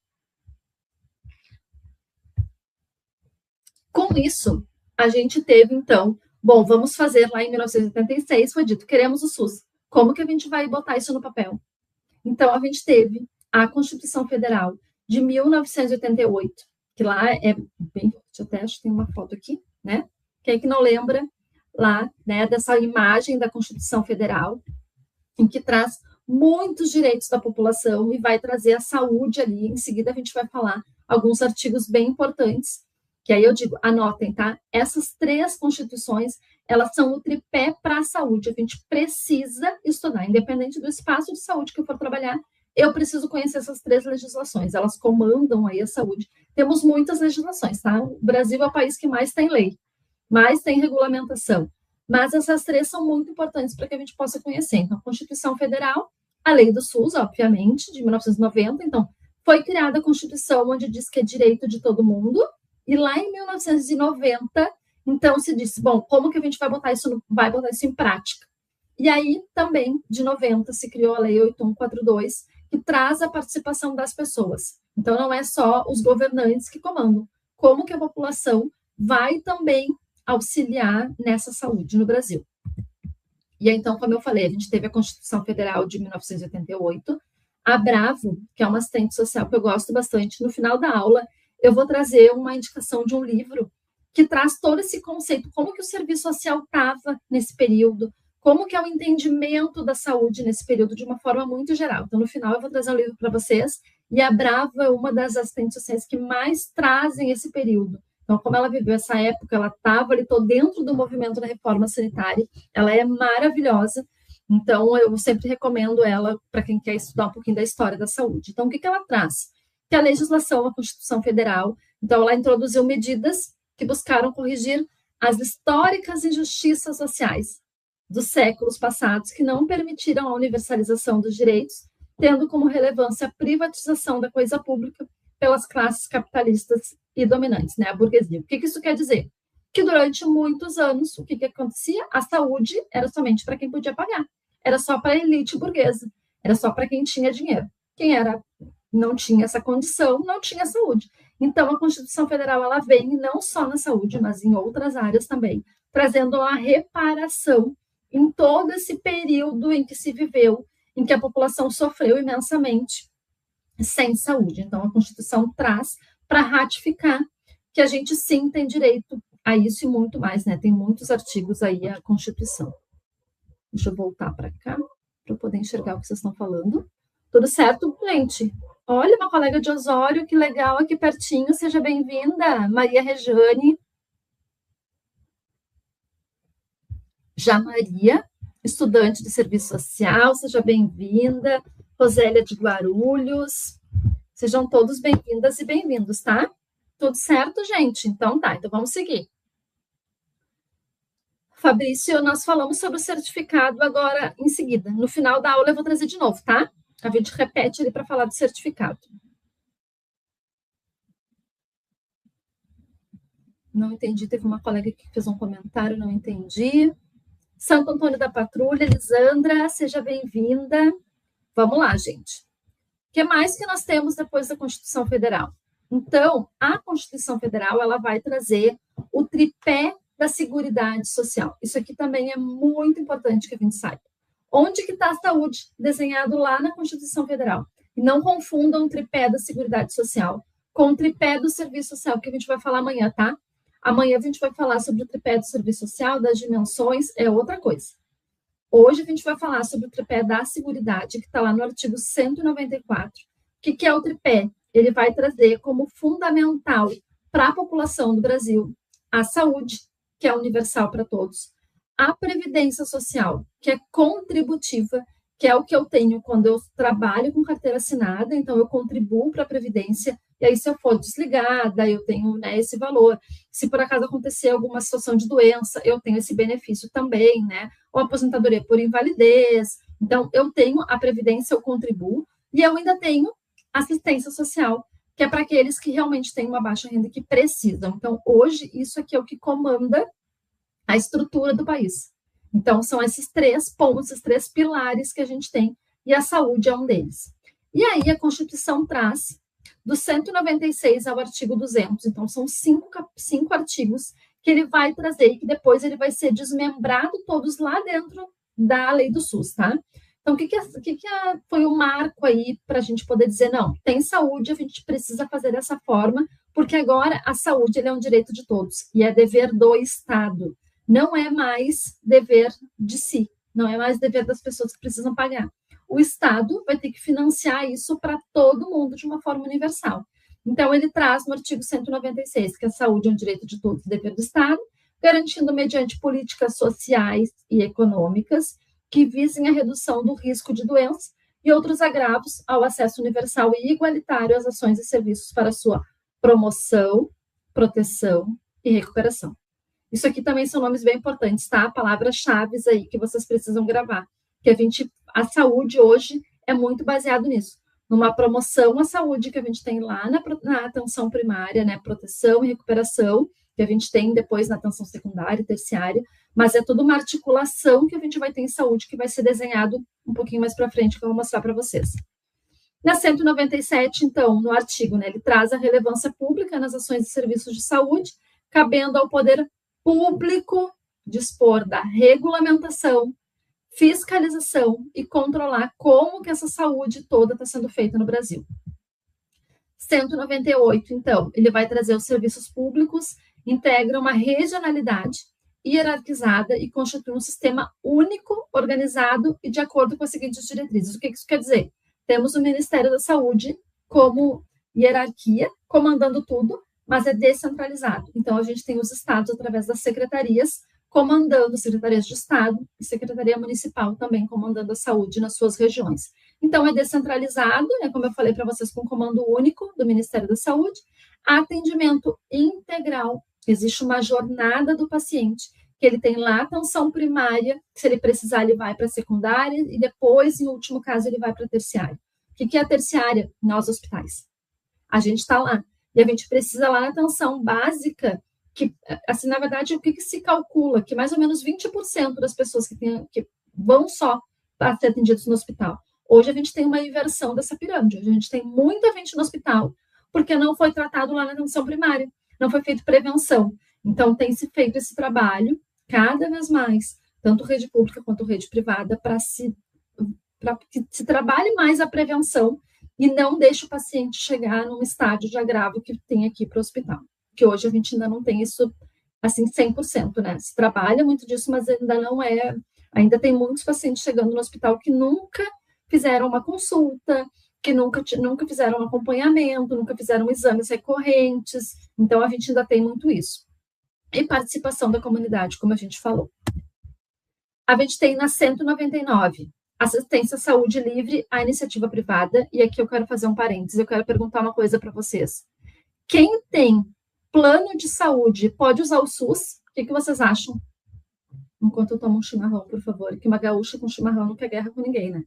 Com isso, a gente teve, então, bom, vamos fazer lá em 1986, foi dito, queremos o SUS. Como que a gente vai botar isso no papel? Então, a gente teve a Constituição Federal de 1988, que lá é bem, até acho que tem uma foto aqui, né? Quem é que não lembra lá, né, dessa imagem da Constituição Federal, em que traz muitos direitos da população e vai trazer a saúde ali. Em seguida, a gente vai falar alguns artigos bem importantes, que aí eu digo, anotem, tá? Essas 3 constituições, elas são o tripé para a saúde. A gente precisa estudar, independente do espaço de saúde que eu for trabalhar, eu preciso conhecer essas 3 legislações, elas comandam aí a saúde. Temos muitas legislações, tá? O Brasil é o país que mais tem lei, mais tem regulamentação, mas essas 3 são muito importantes para que a gente possa conhecer. Então, a Constituição Federal, a Lei do SUS, obviamente, de 1990, então, foi criada a Constituição onde diz que é direito de todo mundo, e lá em 1990, então, se disse, bom, como que a gente vai botar isso em prática? E aí, também, de 90, se criou a Lei 8142, que traz a participação das pessoas. Então, não é só os governantes que comandam, como que a população vai também auxiliar nessa saúde no Brasil. E aí, então, como eu falei, a gente teve a Constituição Federal de 1988, a Bravo, que é uma assistente social que eu gosto bastante, no final da aula, eu vou trazer uma indicação de um livro que traz todo esse conceito, como que o serviço social estava nesse período, como que é o entendimento da saúde nesse período de uma forma muito geral. Então, no final, eu vou trazer um livro para vocês, e a Bravo é uma das assistentes sociais que mais trazem esse período. Então, como ela viveu essa época, ela estava ali, estou dentro do movimento da reforma sanitária, ela é maravilhosa, então eu sempre recomendo ela para quem quer estudar um pouquinho da história da saúde. Então, o que ela traz? Que a legislação, a Constituição Federal, então ela introduziu medidas que buscaram corrigir as históricas injustiças sociais dos séculos passados que não permitiram a universalização dos direitos, tendo como relevância a privatização da coisa pública pelas classes capitalistas e dominantes, né, a burguesia. O que isso quer dizer? Que durante muitos anos, o que acontecia? A saúde era somente para quem podia pagar, era só para a elite burguesa, era só para quem tinha dinheiro. Quem não tinha essa condição, não tinha saúde. Então, a Constituição Federal, ela vem não só na saúde, mas em outras áreas também, trazendo uma reparação em todo esse período em que se viveu, em que a população sofreu imensamente sem saúde. Então, a Constituição traz para ratificar que a gente sim tem direito a isso e muito mais, né? Tem muitos artigos aí a Constituição. Deixa eu voltar para cá, para eu poder enxergar o que vocês estão falando. Tudo certo, gente? Olha, uma colega de Osório, que legal, aqui pertinho, seja bem-vinda, Maria Rejane. Jamaria, estudante de serviço social, seja bem-vinda. Rosélia de Guarulhos, sejam todos bem-vindas e bem-vindos, tá? Tudo certo, gente? Então tá, então vamos seguir. Fabrício, nós falamos sobre o certificado agora em seguida. No final da aula eu vou trazer de novo, tá? A gente repete ali para falar do certificado. Não entendi, teve uma colega que fez um comentário, não entendi. Santo Antônio da Patrulha, Elisandra, seja bem-vinda. Vamos lá, gente. O que mais que nós temos depois da Constituição Federal? Então, a Constituição Federal, ela vai trazer o tripé da Seguridade Social. Isso aqui também é muito importante que a gente saiba. Onde que está a saúde desenhado lá na Constituição Federal? E não confundam o tripé da Seguridade Social com o tripé do Serviço Social, que a gente vai falar amanhã, tá? Amanhã a gente vai falar sobre o tripé do Serviço Social, das dimensões, é outra coisa. Hoje a gente vai falar sobre o tripé da Seguridade, que está lá no artigo 194. O que é o tripé? Ele vai trazer como fundamental para a população do Brasil a saúde, que é universal para todos, a previdência social, que é contributiva, que é o que eu tenho quando eu trabalho com carteira assinada, então eu contribuo para a previdência, e aí se eu for desligada, eu tenho, né, esse valor. Se por acaso acontecer alguma situação de doença, eu tenho esse benefício também, né? Ou aposentadoria por invalidez. Então, eu tenho a previdência, eu contribuo, e eu ainda tenho assistência social, que é para aqueles que realmente têm uma baixa renda e que precisam. Então, hoje, isso aqui é o que comanda a estrutura do país. Então, são esses 3 pontos, esses 3 pilares que a gente tem, e a saúde é um deles. E aí, a Constituição traz do 196 ao artigo 200. Então, são 5 artigos que ele vai trazer e que depois ele vai ser desmembrado todos lá dentro da lei do SUS, tá? Então, o que foi o marco aí para a gente poder dizer, não, tem saúde, a gente precisa fazer dessa forma, porque agora a saúde ele é um direito de todos e é dever do Estado. Não é mais dever de si, não é mais dever das pessoas que precisam pagar. O Estado vai ter que financiar isso para todo mundo de uma forma universal. Então, ele traz no artigo 196 que a saúde é um direito de todos e dever do Estado, garantindo mediante políticas sociais e econômicas que visem a redução do risco de doença e outros agravos ao acesso universal e igualitário às ações e serviços para sua promoção, proteção e recuperação. Isso aqui também são nomes bem importantes, tá? Palavras-chave aí que vocês precisam gravar. Que a saúde hoje é muito baseado nisso. Numa promoção à saúde que a gente tem lá na atenção primária, né? Proteção e recuperação, que a gente tem depois na atenção secundária e terciária, mas é toda uma articulação que a gente vai ter em saúde que vai ser desenhado um pouquinho mais para frente, que eu vou mostrar para vocês. Na 197, então, no artigo, né? Ele traz a relevância pública nas ações e serviços de saúde, cabendo ao poder público dispor da regulamentação, fiscalização e controlar como que essa saúde toda está sendo feita no Brasil. 198, então, ele vai trazer os serviços públicos, integra uma regionalidade hierarquizada e constitui um sistema único, organizado e de acordo com as seguintes diretrizes. O que isso quer dizer? Temos o Ministério da Saúde como hierarquia, comandando tudo, mas é descentralizado. Então, a gente tem os estados através das secretarias, comandando secretarias de Estado e secretaria municipal também comandando a saúde nas suas regiões. Então, é descentralizado, né, como eu falei para vocês, com comando único do Ministério da Saúde, atendimento integral. Existe uma jornada do paciente, que ele tem lá atenção primária, se ele precisar, ele vai para a secundária, e depois, em último caso, ele vai para a terciária. O que é a terciária? Nós, hospitais. A gente está lá. E a gente precisa lá na atenção básica, que, assim, na verdade, o que se calcula? Que mais ou menos 20% das pessoas que vão só para ser atendidos no hospital. Hoje a gente tem uma inversão dessa pirâmide. Hoje a gente tem muita gente no hospital porque não foi tratado lá na atenção primária, não foi feito prevenção. Então, tem se feito esse trabalho, cada vez mais, tanto rede pública quanto rede privada, para que se trabalhe mais a prevenção e não deixe o paciente chegar num estágio de agravo que tem aqui para o hospital. Que hoje a gente ainda não tem isso, assim, 100%, né? Se trabalha muito disso, mas ainda não é... Ainda tem muitos pacientes chegando no hospital que nunca fizeram uma consulta, que nunca fizeram um acompanhamento, nunca fizeram exames recorrentes. Então, a gente ainda tem muito isso. E participação da comunidade, como a gente falou. A gente tem na 199, assistência à saúde livre à iniciativa privada. E aqui eu quero fazer um parênteses, eu quero perguntar uma coisa para vocês. Quem tem plano de saúde pode usar o SUS? O que vocês acham? Enquanto eu tomo um chimarrão, por favor, que uma gaúcha com chimarrão não quer guerra com ninguém, né?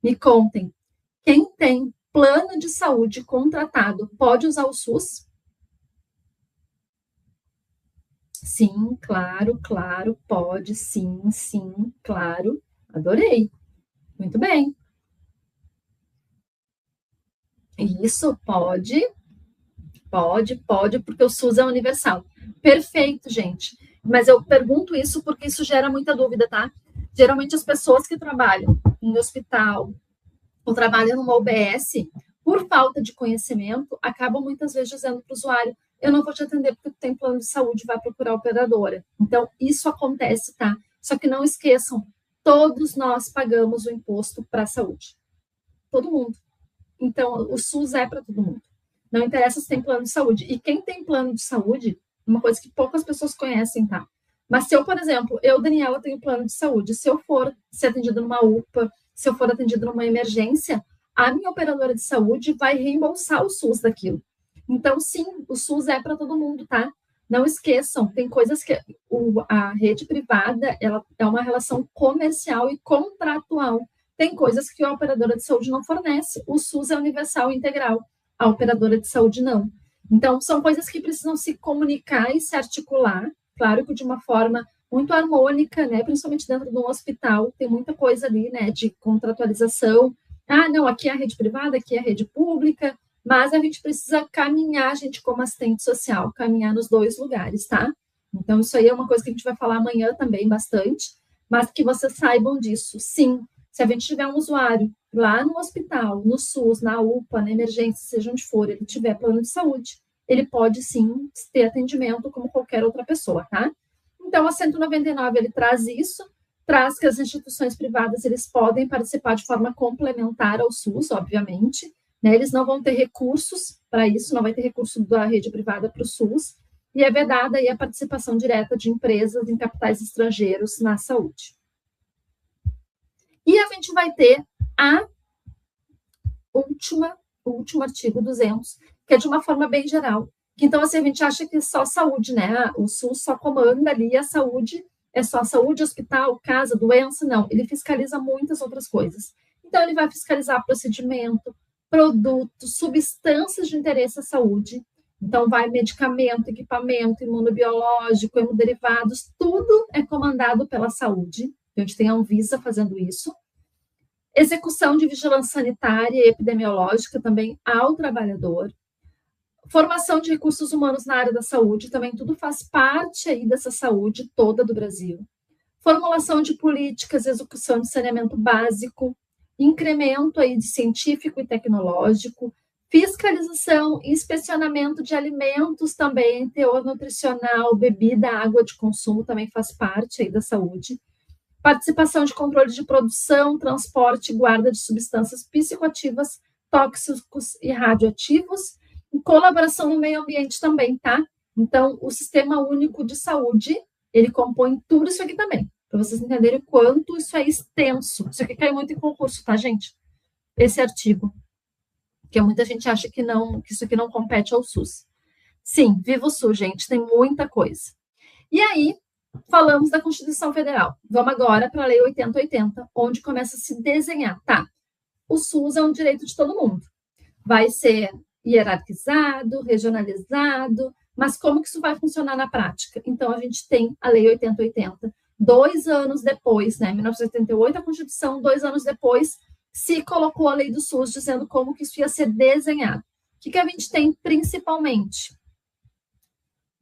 Me contem. Quem tem plano de saúde contratado pode usar o SUS? Sim, claro, pode, sim, claro. Adorei. Muito bem. Isso, pode, porque o SUS é universal. Perfeito, gente. Mas eu pergunto isso porque isso gera muita dúvida, tá? Geralmente as pessoas que trabalham em hospital ou trabalham numa UBS, por falta de conhecimento, acabam muitas vezes dizendo para o usuário: eu não vou te atender porque tu tem plano de saúde, vai procurar a operadora. Então, isso acontece, tá? Só que não esqueçam, todos nós pagamos o imposto para a saúde. Todo mundo. Então, o SUS é para todo mundo. Não interessa se tem plano de saúde. E quem tem plano de saúde, uma coisa que poucas pessoas conhecem, tá? Mas se eu, por exemplo, Daniela, tenho plano de saúde, se eu for ser atendida numa UPA, se eu for atendida numa emergência, a minha operadora de saúde vai reembolsar o SUS daquilo. Então, sim, o SUS é para todo mundo, tá? Não esqueçam, tem coisas que a rede privada, ela é uma relação comercial e contratual. Tem coisas que a operadora de saúde não fornece. O SUS é universal e integral, a operadora de saúde não. Então, são coisas que precisam se comunicar e se articular, claro que de uma forma muito harmônica, né? Principalmente dentro de um hospital, tem muita coisa ali, né? De contratualização. Ah, não, aqui é a rede privada, aqui é a rede pública, mas a gente precisa caminhar, a gente como assistente social, caminhar nos dois lugares, tá? Então, isso aí é uma coisa que a gente vai falar amanhã também bastante, mas que vocês saibam disso. Sim, se a gente tiver um usuário lá no hospital, no SUS, na UPA, na emergência, seja onde for, ele tiver plano de saúde, ele pode sim ter atendimento como qualquer outra pessoa, tá? Então, a 199, ele traz isso, traz que as instituições privadas, eles podem participar de forma complementar ao SUS, obviamente, né? Eles não vão ter recursos para isso, não vai ter recurso da rede privada para o SUS, e é vedada aí a participação direta de empresas em capitais estrangeiros na saúde. E a gente vai ter o último artigo 200, que é de uma forma bem geral. Então, assim, a gente acha que é só saúde, né? O SUS só comanda ali a saúde, é só saúde, hospital, casa, doença, não. Ele fiscaliza muitas outras coisas. Então, ele vai fiscalizar procedimento, produtos, substâncias de interesse à saúde. Então, vai medicamento, equipamento, imunobiológico, hemoderivados, tudo é comandado pela saúde. A gente tem a Anvisa fazendo isso. Execução de vigilância sanitária e epidemiológica também ao trabalhador. Formação de recursos humanos na área da saúde, também tudo faz parte aí dessa saúde toda do Brasil. Formulação de políticas, execução de saneamento básico, incremento aí de científico e tecnológico, fiscalização e inspecionamento de alimentos também, teor nutricional, bebida, água de consumo também faz parte aí da saúde. Participação de controle de produção, transporte e guarda de substâncias psicoativas, tóxicos e radioativos, e colaboração no meio ambiente também, tá? Então, o Sistema Único de Saúde, ele compõe tudo isso aqui também, para vocês entenderem o quanto isso é extenso. Isso aqui cai muito em concurso, tá, gente? Esse artigo, que muita gente acha que isso aqui não compete ao SUS. Sim, viva o SUS, gente, tem muita coisa. E aí, falamos da Constituição Federal. Vamos agora para a Lei 8080, onde começa a se desenhar, tá? O SUS é um direito de todo mundo. Vai ser hierarquizado, regionalizado, mas como que isso vai funcionar na prática? Então, a gente tem a Lei 8080, 2 anos depois, né, 1988, a Constituição, 2 anos depois, se colocou a Lei do SUS, dizendo como que isso ia ser desenhado. O que a gente tem principalmente?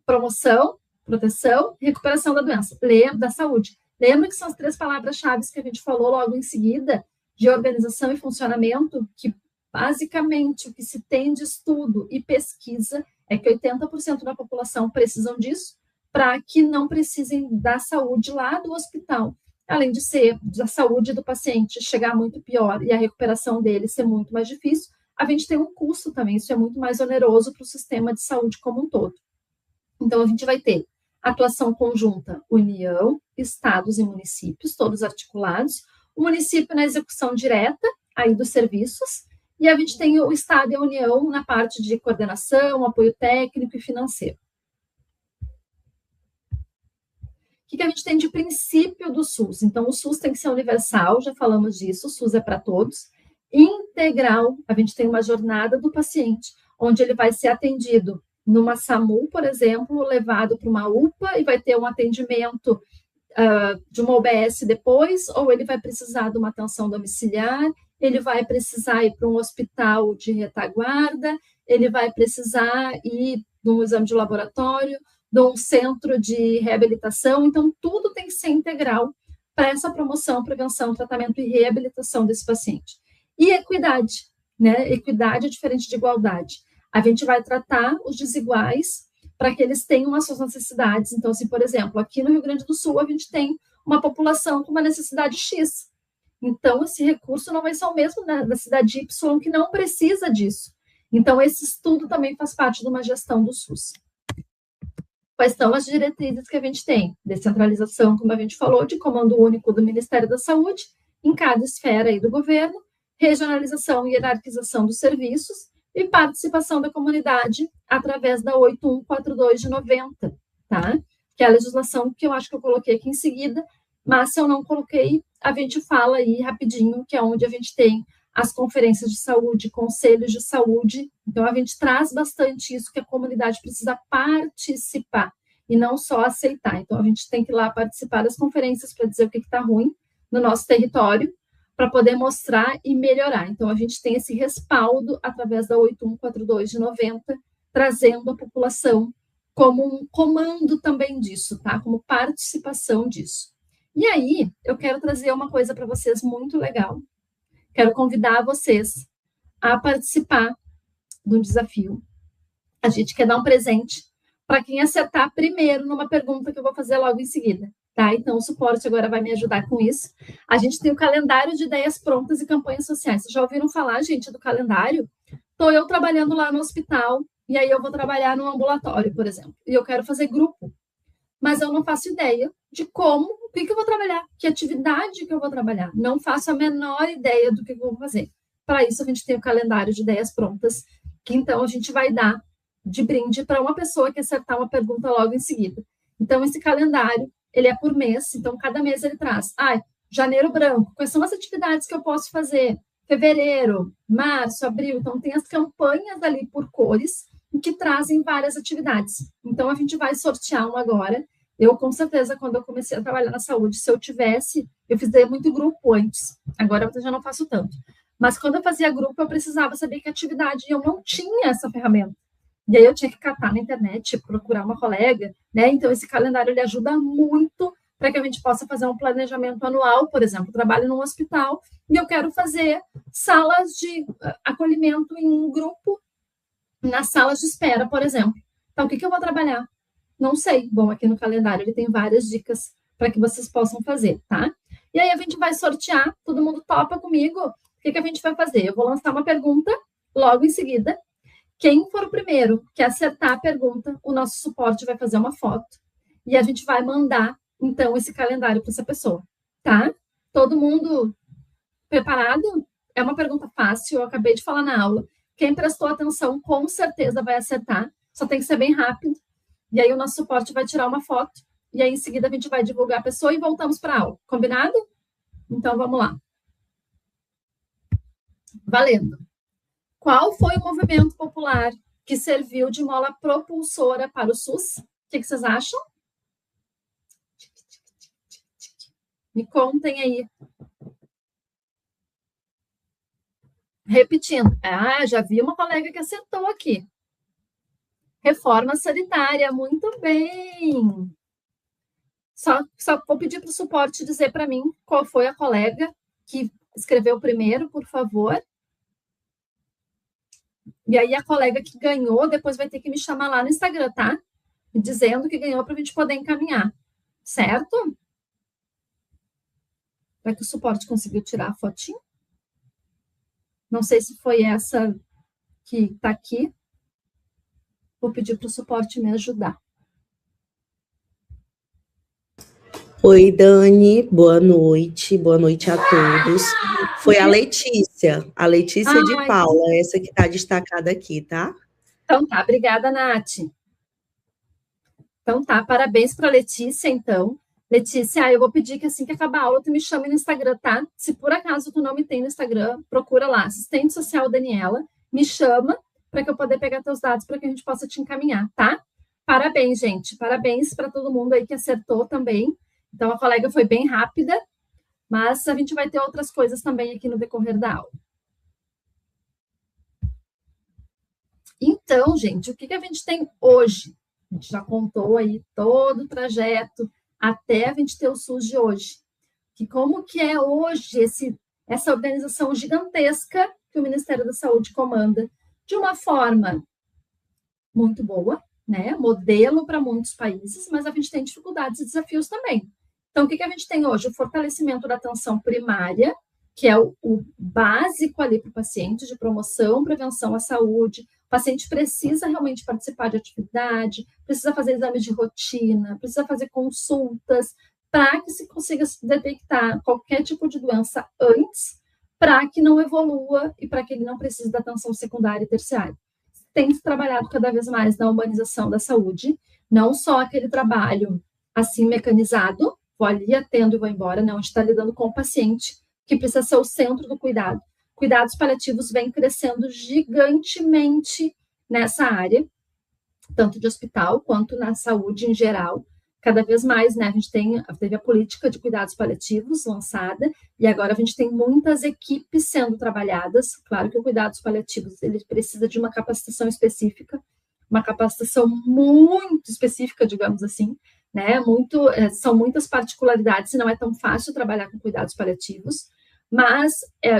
Promoção, proteção e recuperação da doença, da saúde. Lembra que são as 3 palavras-chave que a gente falou logo em seguida, de organização e funcionamento, que basicamente o que se tem de estudo e pesquisa é que 80% da população precisam disso para que não precisem da saúde lá do hospital. Além de ser da saúde do paciente chegar muito pior e a recuperação dele ser muito mais difícil, a gente tem um custo também, isso é muito mais oneroso para o sistema de saúde como um todo. Então, a gente vai ter atuação conjunta, União, estados e municípios, todos articulados, o município na execução direta aí dos serviços, e a gente tem o estado e a União na parte de coordenação, apoio técnico e financeiro. O que a gente tem de princípio do SUS? Então, o SUS tem que ser universal, já falamos disso, o SUS é para todos. Integral, a gente tem uma jornada do paciente, onde ele vai ser atendido numa SAMU, por exemplo, levado para uma UPA e vai ter um atendimento de uma OBS depois, ou ele vai precisar de uma atenção domiciliar, ele vai precisar ir para um hospital de retaguarda, ele vai precisar ir de um exame de laboratório, de um centro de reabilitação, então tudo tem que ser integral para essa promoção, prevenção, tratamento e reabilitação desse paciente. E equidade, né? Equidade é diferente de igualdade. A gente vai tratar os desiguais para que eles tenham as suas necessidades. Então, assim, por exemplo, aqui no Rio Grande do Sul, a gente tem uma população com uma necessidade X. Então, esse recurso não vai ser o mesmo da cidade Y, que não precisa disso. Então, esse estudo também faz parte de uma gestão do SUS. Quais são as diretrizes que a gente tem? Descentralização, como a gente falou, de comando único do Ministério da Saúde, em cada esfera aí do governo, regionalização e hierarquização dos serviços e participação da comunidade através da 8142 de 90, tá? Que é a legislação que eu acho que eu coloquei aqui em seguida, mas se eu não coloquei, a gente fala aí rapidinho, que é onde a gente tem as conferências de saúde, conselhos de saúde. Então, a gente traz bastante isso, que a comunidade precisa participar e não só aceitar. Então, a gente tem que ir lá participar das conferências para dizer o que está ruim no nosso território, para poder mostrar e melhorar. Então, a gente tem esse respaldo através da 8142 de 90, trazendo a população como um comando também disso, tá? Como participação disso. E aí, eu quero trazer uma coisa para vocês muito legal. Quero convidar vocês a participar de um desafio. A gente quer dar um presente para quem acertar primeiro numa pergunta que eu vou fazer logo em seguida, tá? Então, o suporte agora vai me ajudar com isso. A gente tem o calendário de ideias prontas e campanhas sociais. Vocês já ouviram falar, gente, do calendário? Estou eu trabalhando lá no hospital, e aí eu vou trabalhar no ambulatório, por exemplo, e eu quero fazer grupo, mas eu não faço ideia de como, o que eu vou trabalhar, que atividade que eu vou trabalhar. Não faço a menor ideia do que eu vou fazer. Para isso, a gente tem o calendário de ideias prontas, que então a gente vai dar de brinde para uma pessoa que acertar uma pergunta logo em seguida. Então, esse calendário, ele é por mês, então cada mês ele traz, janeiro branco, quais são as atividades que eu posso fazer? Fevereiro, março, abril, então tem as campanhas ali por cores, que trazem várias atividades. Então, a gente vai sortear um agora. Eu, com certeza, quando eu comecei a trabalhar na saúde, se eu tivesse, eu fazia muito grupo antes, agora eu já não faço tanto. Mas quando eu fazia grupo, eu precisava saber que atividade, e eu não tinha essa ferramenta. E aí eu tinha que catar na internet, procurar uma colega, né? Então, esse calendário, ele ajuda muito para que a gente possa fazer um planejamento anual, por exemplo, eu trabalho num hospital e eu quero fazer salas de acolhimento em grupo, nas salas de espera, por exemplo. Então, o que eu vou trabalhar? Não sei. Bom, aqui no calendário ele tem várias dicas para que vocês possam fazer, tá? E aí a gente vai sortear, todo mundo topa comigo? O que a gente vai fazer? Eu vou lançar uma pergunta logo em seguida. Quem for o primeiro que acertar a pergunta, o nosso suporte vai fazer uma foto e a gente vai mandar, então, esse calendário para essa pessoa, tá? Todo mundo preparado? É uma pergunta fácil, eu acabei de falar na aula. Quem prestou atenção, com certeza vai acertar, só tem que ser bem rápido. E aí o nosso suporte vai tirar uma foto, e aí em seguida a gente vai divulgar a pessoa e voltamos para a aula. Combinado? Então, vamos lá. Valendo. Qual foi o movimento popular que serviu de mola propulsora para o SUS? O que vocês acham? Me contem aí. Repetindo. Já vi uma colega que acertou aqui. Reforma sanitária, muito bem. Só vou pedir para o suporte dizer para mim qual foi a colega que escreveu primeiro, por favor. E aí a colega que ganhou, depois vai ter que me chamar lá no Instagram, tá? Dizendo que ganhou para a gente poder encaminhar. Certo? Será que o suporte conseguiu tirar a fotinho? Não sei se foi essa que está aqui. Vou pedir para o suporte me ajudar. Oi, Dani, boa noite a todos. Foi a Letícia de Ai, Paula, essa que está destacada aqui, tá? então tá, obrigada, Nath. Então tá, parabéns para Letícia, então. Letícia, eu vou pedir que assim que acabar a aula, tu me chame no Instagram, tá? Se por acaso tu não me tem no Instagram, procura lá, assistente social Daniela, me chama para que eu poder pegar teus dados para que a gente possa te encaminhar, tá? Parabéns, gente. Parabéns para todo mundo aí que acertou também. Então a colega foi bem rápida, mas a gente vai ter outras coisas também aqui no decorrer da aula. Então, gente, o que a gente tem hoje? A gente já contou aí todo o trajeto até a gente ter o SUS de hoje. Que como que é hoje essa organização gigantesca que o Ministério da Saúde comanda, de uma forma muito boa, né? Modelo para muitos países, mas a gente tem dificuldades e desafios também. Então, o que a gente tem hoje? O fortalecimento da atenção primária, que é o básico ali para o paciente, de promoção, prevenção à saúde. O paciente precisa realmente participar de atividade, precisa fazer exames de rotina, precisa fazer consultas, para que se consiga detectar qualquer tipo de doença antes, para que não evolua e para que ele não precise da atenção secundária e terciária. Tem se trabalhado cada vez mais na humanização da saúde, não só aquele trabalho assim mecanizado, vou ali, atendo e vou embora, não, a gente está lidando com o paciente, que precisa ser o centro do cuidado. Cuidados paliativos vêm crescendo gigantemente nessa área, tanto de hospital quanto na saúde em geral. Cada vez mais, né? A gente teve a política de cuidados paliativos lançada e agora a gente tem muitas equipes sendo trabalhadas. Claro que o cuidados paliativos ele precisa de uma capacitação específica, uma capacitação muito específica, digamos assim, né? São muitas particularidades e não é tão fácil trabalhar com cuidados paliativos. Mas,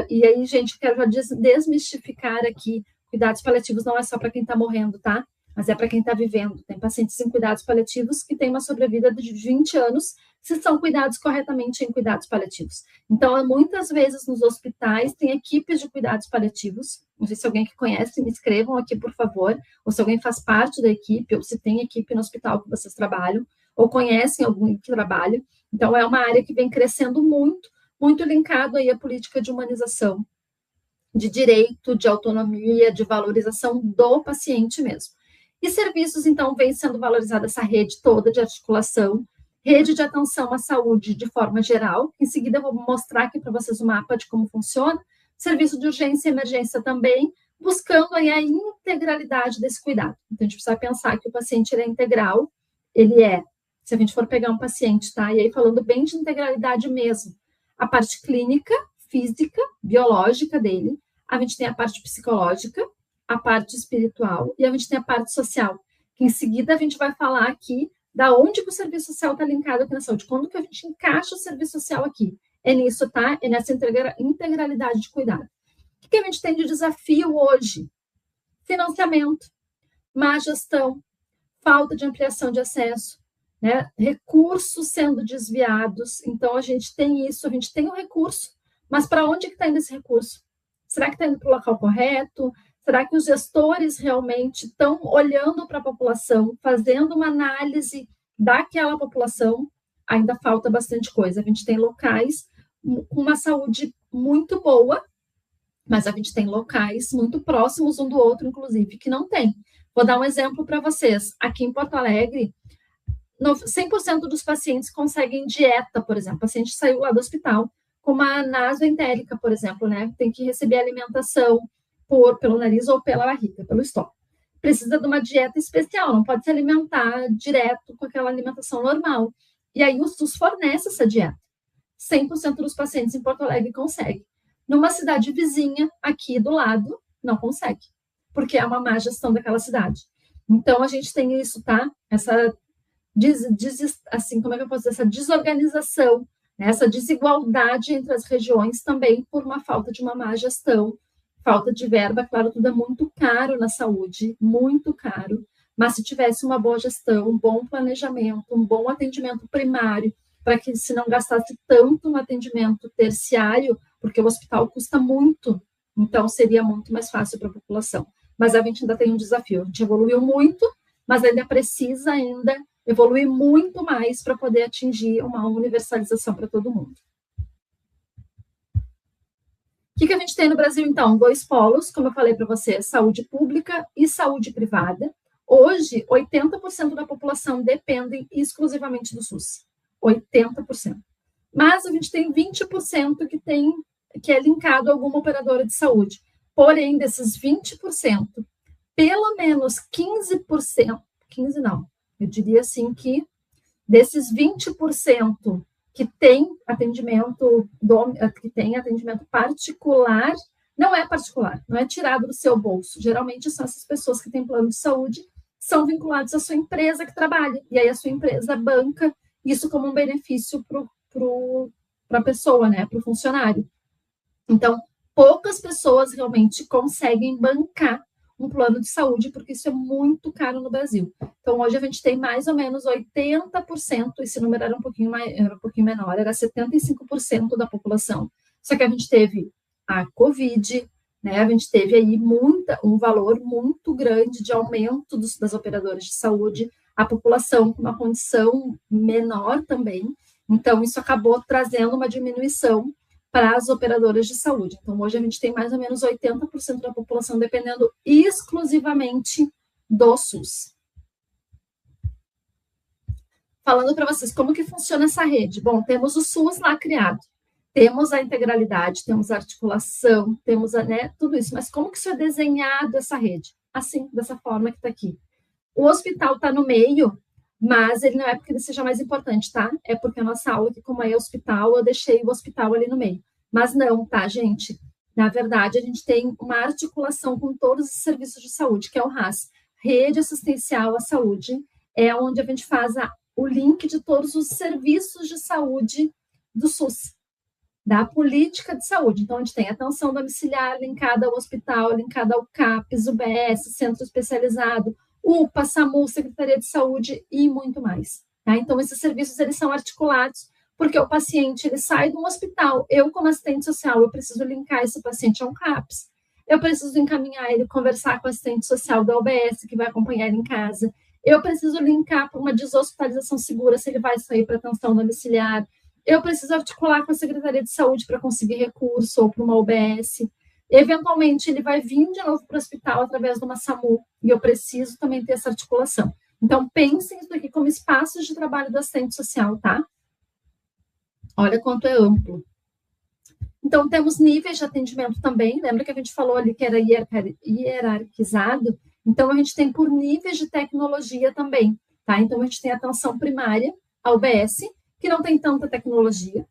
e aí, gente, quero já desmistificar aqui, cuidados paliativos não é só para quem está morrendo, tá? Mas é para quem está vivendo. Tem pacientes em cuidados paliativos que têm uma sobrevida de 20 anos se são cuidados corretamente em cuidados paliativos. Então, muitas vezes nos hospitais tem equipes de cuidados paliativos. Não sei se alguém que conhece, me escrevam aqui, por favor, ou se alguém faz parte da equipe, ou se tem equipe no hospital que vocês trabalham, ou conhecem algum que trabalha. Então, é uma área que vem crescendo muito, muito linkado aí à política de humanização, de direito, de autonomia, de valorização do paciente mesmo. E serviços, então, vem sendo valorizada essa rede toda de articulação, rede de atenção à saúde de forma geral. Em seguida, eu vou mostrar aqui para vocês o mapa de como funciona. Serviço de urgência e emergência também, buscando aí a integralidade desse cuidado. Então, a gente precisa pensar que o paciente ele é integral, ele é, se a gente for pegar um paciente, tá? E aí falando bem de integralidade mesmo, a parte clínica, física, biológica dele, a gente tem a parte psicológica, a parte espiritual e a gente tem a parte social, que em seguida a gente vai falar aqui da onde que o serviço social está linkado aqui na saúde, quando que a gente encaixa o serviço social aqui. É nisso, tá? É nessa integralidade de cuidado. O que a gente tem de desafio hoje? Financiamento, má gestão, falta de ampliação de acesso, né? Recursos sendo desviados. Então, a gente tem isso, a gente tem o recurso, mas para onde que está indo esse recurso? Será que está indo para o local correto? Será que os gestores realmente estão olhando para a população, fazendo uma análise daquela população? Ainda falta bastante coisa. A gente tem locais com uma saúde muito boa, mas a gente tem locais muito próximos um do outro, inclusive, que não tem. Vou dar um exemplo para vocês. Aqui em Porto Alegre, 100% dos pacientes conseguem dieta, por exemplo. O paciente saiu lá do hospital com uma nasoentérica, por exemplo, né? Tem que receber alimentação pelo nariz ou pela barriga, pelo estômago. Precisa de uma dieta especial, não pode se alimentar direto com aquela alimentação normal. E aí o SUS fornece essa dieta. 100% dos pacientes em Porto Alegre conseguem. Numa cidade vizinha, aqui do lado, não consegue, porque é uma má gestão daquela cidade. Então, a gente tem isso, tá? Essa, assim, como é que eu posso dizer? Essa desorganização, né? Essa desigualdade entre as regiões também por uma falta de uma má gestão, falta de verba, claro, tudo é muito caro na saúde, muito caro, mas se tivesse uma boa gestão, um bom planejamento, um bom atendimento primário, para que se não gastasse tanto no atendimento terciário, porque o hospital custa muito, então seria muito mais fácil para a população. Mas a gente ainda tem um desafio, a gente evoluiu muito, mas ainda precisa ainda evoluir muito mais para poder atingir uma universalização para todo mundo. O que a gente tem no Brasil, então? 2 polos, como eu falei para você, saúde pública e saúde privada. Hoje, 80% da população dependem exclusivamente do SUS. 80%. Mas a gente tem 20% que é linkado a alguma operadora de saúde. Porém, desses 20%, pelo menos 15%, 15 não, eu diria assim que desses 20% que tem atendimento particular, não é particular, não é tirado do seu bolso. Geralmente são essas pessoas que têm plano de saúde, são vinculados à sua empresa que trabalha, e aí a sua empresa banca isso como um benefício para a pessoa, né, para o funcionário. Então, poucas pessoas realmente conseguem bancar um plano de saúde, porque isso é muito caro no Brasil. Então, hoje a gente tem mais ou menos 80%, esse número era um pouquinho menor, era 75% da população. Só que a gente teve a Covid, né? A gente teve aí um valor muito grande de aumento das operadoras de saúde, a população com uma condição menor também. Então, isso acabou trazendo uma diminuição para as operadoras de saúde. Então, hoje a gente tem mais ou menos 80% da população dependendo exclusivamente do SUS. Falando para vocês como que funciona essa rede. Bom, temos o SUS lá criado, temos a integralidade, temos a articulação, temos tudo isso. Mas como que isso é desenhado, essa rede? Assim, dessa forma que está aqui. O hospital está no meio, mas ele não é porque ele seja mais importante, tá? É porque a nossa aula, que como é hospital, eu deixei o hospital ali no meio. Mas não, tá, gente? Na verdade, a gente tem uma articulação com todos os serviços de saúde, que é o RAS, Rede Assistencial à Saúde, é onde a gente faz o link de todos os serviços de saúde do SUS, da política de saúde. Então, a gente tem atenção domiciliar linkada ao hospital, linkada ao CAPS, UBS, centro especializado, UPA, SAMU, Secretaria de Saúde e muito mais. Tá? Então, esses serviços eles são articulados porque o paciente ele sai de um hospital. Eu, como assistente social, eu preciso linkar esse paciente a um CAPS. Eu preciso encaminhar ele, conversar com o assistente social da UBS, que vai acompanhar ele em casa. Eu preciso linkar para uma deshospitalização segura, se ele vai sair para atenção domiciliar. Eu preciso articular com a Secretaria de Saúde para conseguir recurso ou para uma UBS. Eventualmente, ele vai vir de novo para o hospital através de uma SAMU, e eu preciso também ter essa articulação. Então, pensem isso aqui como espaços de trabalho do assistente social, tá? Olha quanto é amplo. Então, temos níveis de atendimento também. Lembra que a gente falou ali que era hierarquizado? Então, a gente tem por níveis de tecnologia também, tá? Então, a gente tem a atenção primária, a UBS, que não tem tanta tecnologia.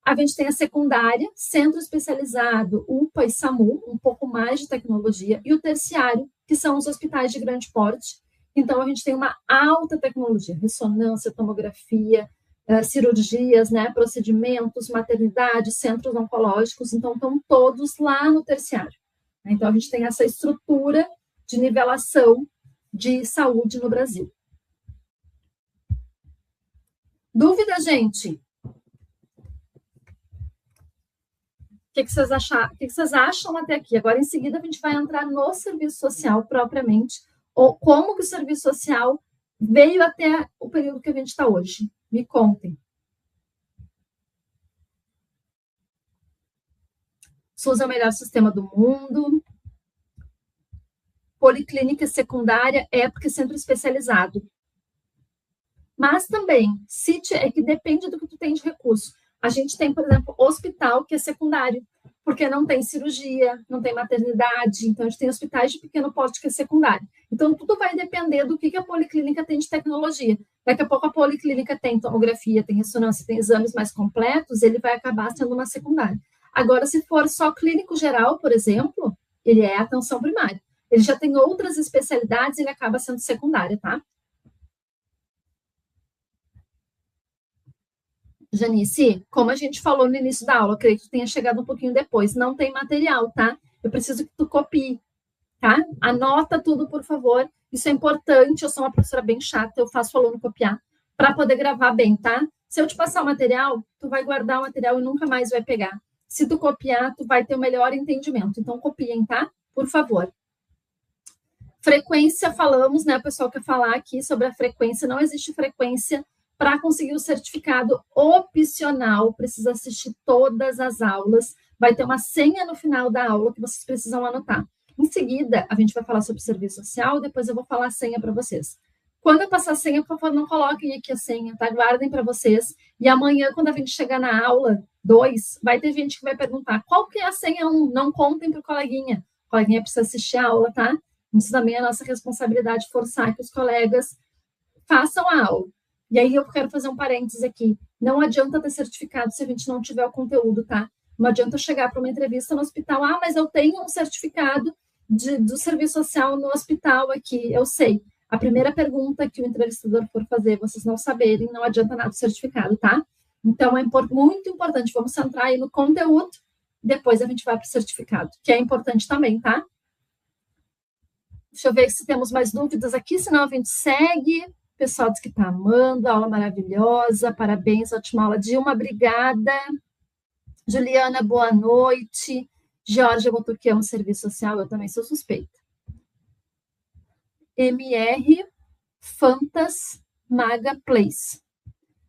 A gente tem a secundária, centro especializado, UPA e SAMU, um pouco mais de tecnologia, e o terciário, que são os hospitais de grande porte. Então, a gente tem uma alta tecnologia, ressonância, tomografia, cirurgias, né, procedimentos, maternidade, centros oncológicos, então estão todos lá no terciário. Então, a gente tem essa estrutura de nivelação de saúde no Brasil. Dúvida, gente? O que vocês acharam? O que vocês acham até aqui? Agora, em seguida, a gente vai entrar no serviço social propriamente, ou como que o serviço social veio até o período que a gente está hoje. Me contem. SUS é o melhor sistema do mundo. Policlínica secundária é porque é centro especializado. Mas também, é que depende do que tu tem de recurso. A gente tem, por exemplo, hospital que é secundário, porque não tem cirurgia, não tem maternidade, então a gente tem hospitais de pequeno porte que é secundário. Então, tudo vai depender do que a policlínica tem de tecnologia. Daqui a pouco a policlínica tem tomografia, tem ressonância, tem exames mais completos, ele vai acabar sendo uma secundária. Agora, se for só clínico geral, por exemplo, ele é atenção primária. Ele já tem outras especialidades, ele acaba sendo secundária, tá? Janice, como a gente falou no início da aula, creio que tu tenha chegado um pouquinho depois, não tem material, tá? Eu preciso que tu copie, tá? Anota tudo, por favor. Isso é importante, eu sou uma professora bem chata, eu faço o aluno copiar para poder gravar bem, tá? Se eu te passar o material, tu vai guardar o material e nunca mais vai pegar. Se tu copiar, tu vai ter o melhor entendimento. Então, copiem, tá? Por favor. Frequência, falamos, né? O pessoal quer falar aqui sobre a frequência. Não existe frequência para conseguir o certificado opcional. Precisa assistir todas as aulas. Vai ter uma senha no final da aula que vocês precisam anotar. Em seguida, a gente vai falar sobre serviço social, depois eu vou falar a senha para vocês. Quando eu passar a senha, por favor, não coloquem aqui a senha, tá? Guardem para vocês. E amanhã, quando a gente chegar na aula 2, vai ter gente que vai perguntar qual que é a senha 1? Não contem para o coleguinha. O coleguinha precisa assistir a aula, tá? Isso também é a nossa responsabilidade, forçar que os colegas façam a aula. E aí eu quero fazer um parênteses aqui. Não adianta ter certificado se a gente não tiver o conteúdo, tá? Não adianta chegar para uma entrevista no hospital. Ah, mas eu tenho um certificado do serviço social no hospital aqui. Eu sei. A primeira pergunta que o entrevistador for fazer, vocês não saberem, não adianta nada o certificado, tá? Então, é muito importante. Vamos centrar aí no conteúdo, depois a gente vai para o certificado, que é importante também, tá? Deixa eu ver se temos mais dúvidas aqui, senão a gente segue. O pessoal diz que está amando, aula maravilhosa, parabéns, ótima aula. Dilma, obrigada. Juliana, boa noite. Jorge botou que é um serviço social, eu também sou suspeita. MR Fantas Maga Place.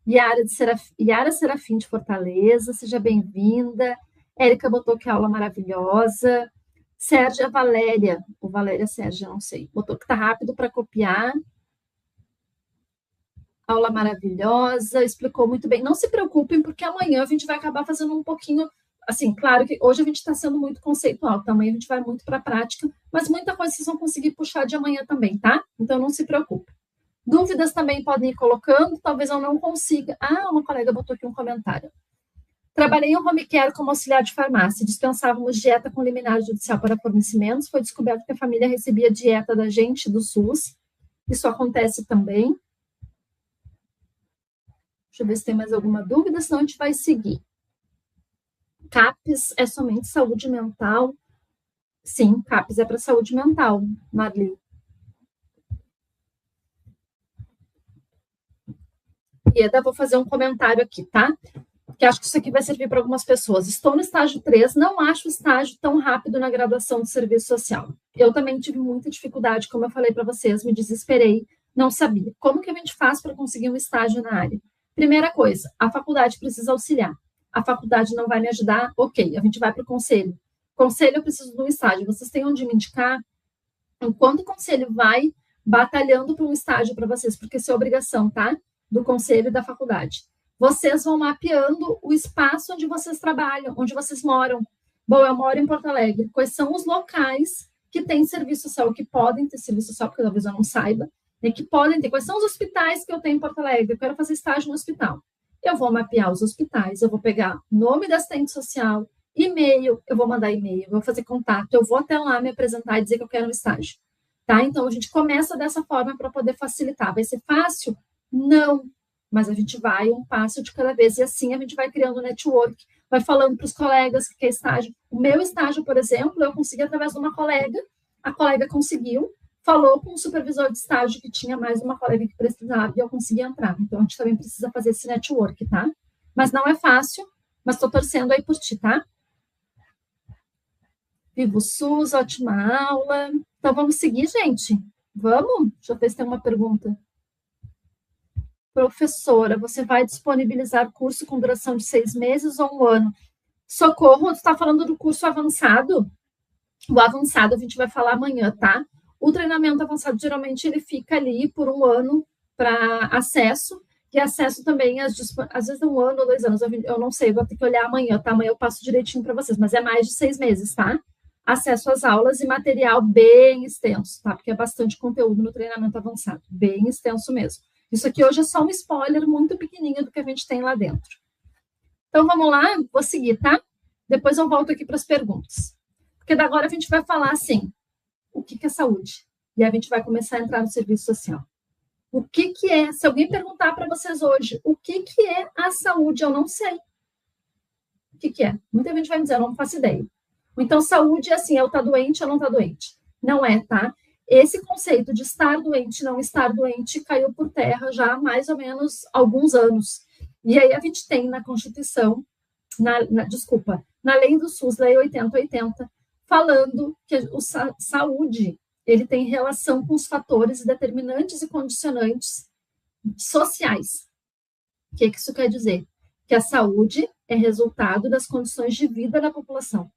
Yara Serafim de Fortaleza, seja bem-vinda. Érica botou que aula maravilhosa. Sérgia Valéria, ou Valéria Sérgia, não sei, botou que tá rápido para copiar. Aula maravilhosa, explicou muito bem. Não se preocupem, porque amanhã a gente vai acabar fazendo um pouquinho, assim, claro que hoje a gente está sendo muito conceitual, então amanhã a gente vai muito para a prática, mas muita coisa vocês vão conseguir puxar de amanhã também, tá? Então não se preocupe. Dúvidas também podem ir colocando, talvez eu não consiga. Ah, uma colega botou aqui um comentário. Trabalhei em home care como auxiliar de farmácia. Dispensávamos dieta com liminar judicial para fornecimentos. Foi descoberto que a família recebia dieta da gente do SUS. Isso acontece também. Deixa eu ver se tem mais alguma dúvida, senão a gente vai seguir. CAPES é somente saúde mental? Sim, CAPES é para saúde mental, Marli. Ieda, vou fazer um comentário aqui, tá? Que acho que isso aqui vai servir para algumas pessoas. Estou no estágio 3, não acho o estágio tão rápido na graduação de serviço social. Eu também tive muita dificuldade, como eu falei para vocês, me desesperei, não sabia. Como que a gente faz para conseguir um estágio na área? Primeira coisa, a faculdade precisa auxiliar. A faculdade não vai me ajudar? Ok, a gente vai para o conselho. Conselho, eu preciso de um estágio. Vocês têm onde me indicar? Enquanto o conselho vai batalhando para um estágio para vocês, porque isso é obrigação, tá? Do conselho e da faculdade. Vocês vão mapeando o espaço onde vocês trabalham, onde vocês moram. Bom, eu moro em Porto Alegre. Quais são os locais que têm serviço social, que podem ter serviço social, porque talvez eu não saiba, e que podem ter. Quais são os hospitais que eu tenho em Porto Alegre? Eu quero fazer estágio no hospital. Eu vou mapear os hospitais, eu vou pegar nome da assistente social, e-mail, eu vou mandar e-mail, eu vou fazer contato, eu vou até lá me apresentar e dizer que eu quero um estágio. Tá? Então, a gente começa dessa forma para poder facilitar. Vai ser fácil? Não. Mas a gente vai um passo de cada vez, e assim a gente vai criando network, vai falando para os colegas que é estágio. O meu estágio, por exemplo, eu consegui através de uma colega, a colega conseguiu, falou com o supervisor de estágio que tinha mais uma colega que precisava, e eu consegui entrar. Então, a gente também precisa fazer esse network, tá? Mas não é fácil, mas estou torcendo aí por ti, tá? Vivo SUS, ótima aula. Então, vamos seguir, gente? Vamos? Deixa eu ver se tem uma pergunta. Professora, você vai disponibilizar curso com duração de 6 meses ou 1 ano? Socorro, tu está falando do curso avançado? O avançado a gente vai falar amanhã, tá? O treinamento avançado, geralmente, ele fica ali por 1 ano para acesso, e acesso também, às vezes, 1 ano ou 2 anos, eu não sei, vou ter que olhar amanhã, tá? Amanhã eu passo direitinho para vocês, mas é mais de 6 meses, tá? Acesso às aulas e material bem extenso, tá? Porque é bastante conteúdo no treinamento avançado, bem extenso mesmo. Isso aqui hoje é só um spoiler muito pequenininho do que a gente tem lá dentro. Então, vamos lá, vou seguir, tá? Depois eu volto aqui para as perguntas. Porque da agora a gente vai falar assim, o que é saúde? E aí a gente vai começar a entrar no serviço social. O que é? Se alguém perguntar para vocês hoje, o que é a saúde? Eu não sei. O que é? Muita gente vai me dizer, eu não faço ideia. Então, saúde é assim, eu estou doente ou não estou doente. Não é, tá? Esse conceito de estar doente e não estar doente caiu por terra já há mais ou menos alguns anos. E aí a gente tem na Constituição, na lei do SUS, lei 8080, falando que saúde ele tem relação com os fatores determinantes e condicionantes sociais. O que isso quer dizer? Que a saúde é resultado das condições de vida da população.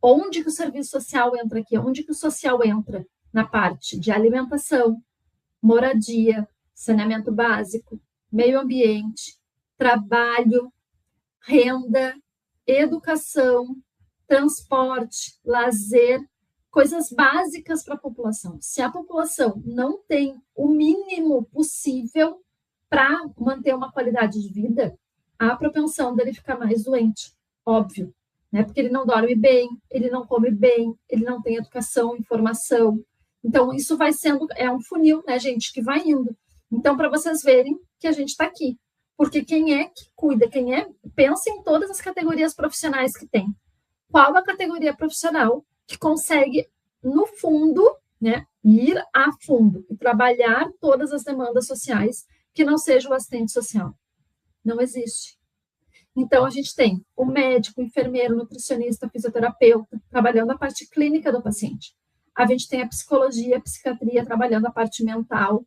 Onde que o serviço social entra aqui? Onde que o social entra? Na parte de alimentação, moradia, saneamento básico, meio ambiente, trabalho, renda, educação, transporte, lazer, coisas básicas para a população. Se a população não tem o mínimo possível para manter uma qualidade de vida, há a propensão dele ficar mais doente, óbvio, né? Porque ele não dorme bem, ele não come bem, ele não tem educação, informação. Então, isso vai sendo, é um funil, né, gente, que vai indo. Então, para vocês verem que a gente está aqui. Porque quem é que cuida, pensa em todas as categorias profissionais que tem. Qual a categoria profissional que consegue, no fundo, né, ir a fundo e trabalhar todas as demandas sociais que não seja o assistente social? Não existe. Então, a gente tem o médico, o enfermeiro, o nutricionista, fisioterapeuta, trabalhando a parte clínica do paciente. A gente tem a psicologia, a psiquiatria, trabalhando a parte mental,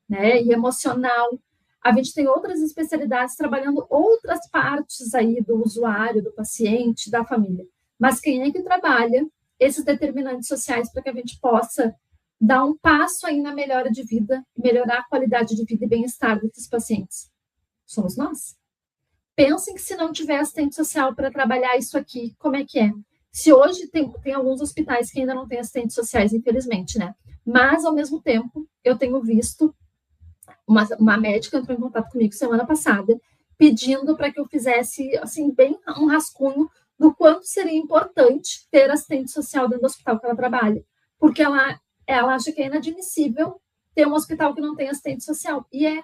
né, e emocional. A gente tem outras especialidades trabalhando outras partes aí do usuário, do paciente, da família. Mas quem é que trabalha esses determinantes sociais para que a gente possa dar um passo aí na melhora de vida, melhorar a qualidade de vida e bem-estar desses pacientes? Somos nós. Pensem que se não tiver assistente social para trabalhar isso aqui, como é que é? Se hoje tem alguns hospitais que ainda não têm assistentes sociais, infelizmente, né? Mas, ao mesmo tempo, eu tenho visto uma médica entrou em contato comigo semana passada, pedindo para que eu fizesse, assim, bem um rascunho do quanto seria importante ter assistente social dentro do hospital que ela trabalha. Porque ela acha que é inadmissível ter um hospital que não tem assistente social. E é.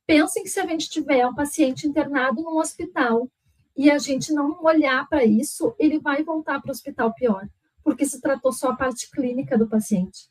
Pensem que se a gente tiver um paciente internado num hospital e a gente não olhar para isso, ele vai voltar para o hospital pior, porque se tratou só a parte clínica do paciente,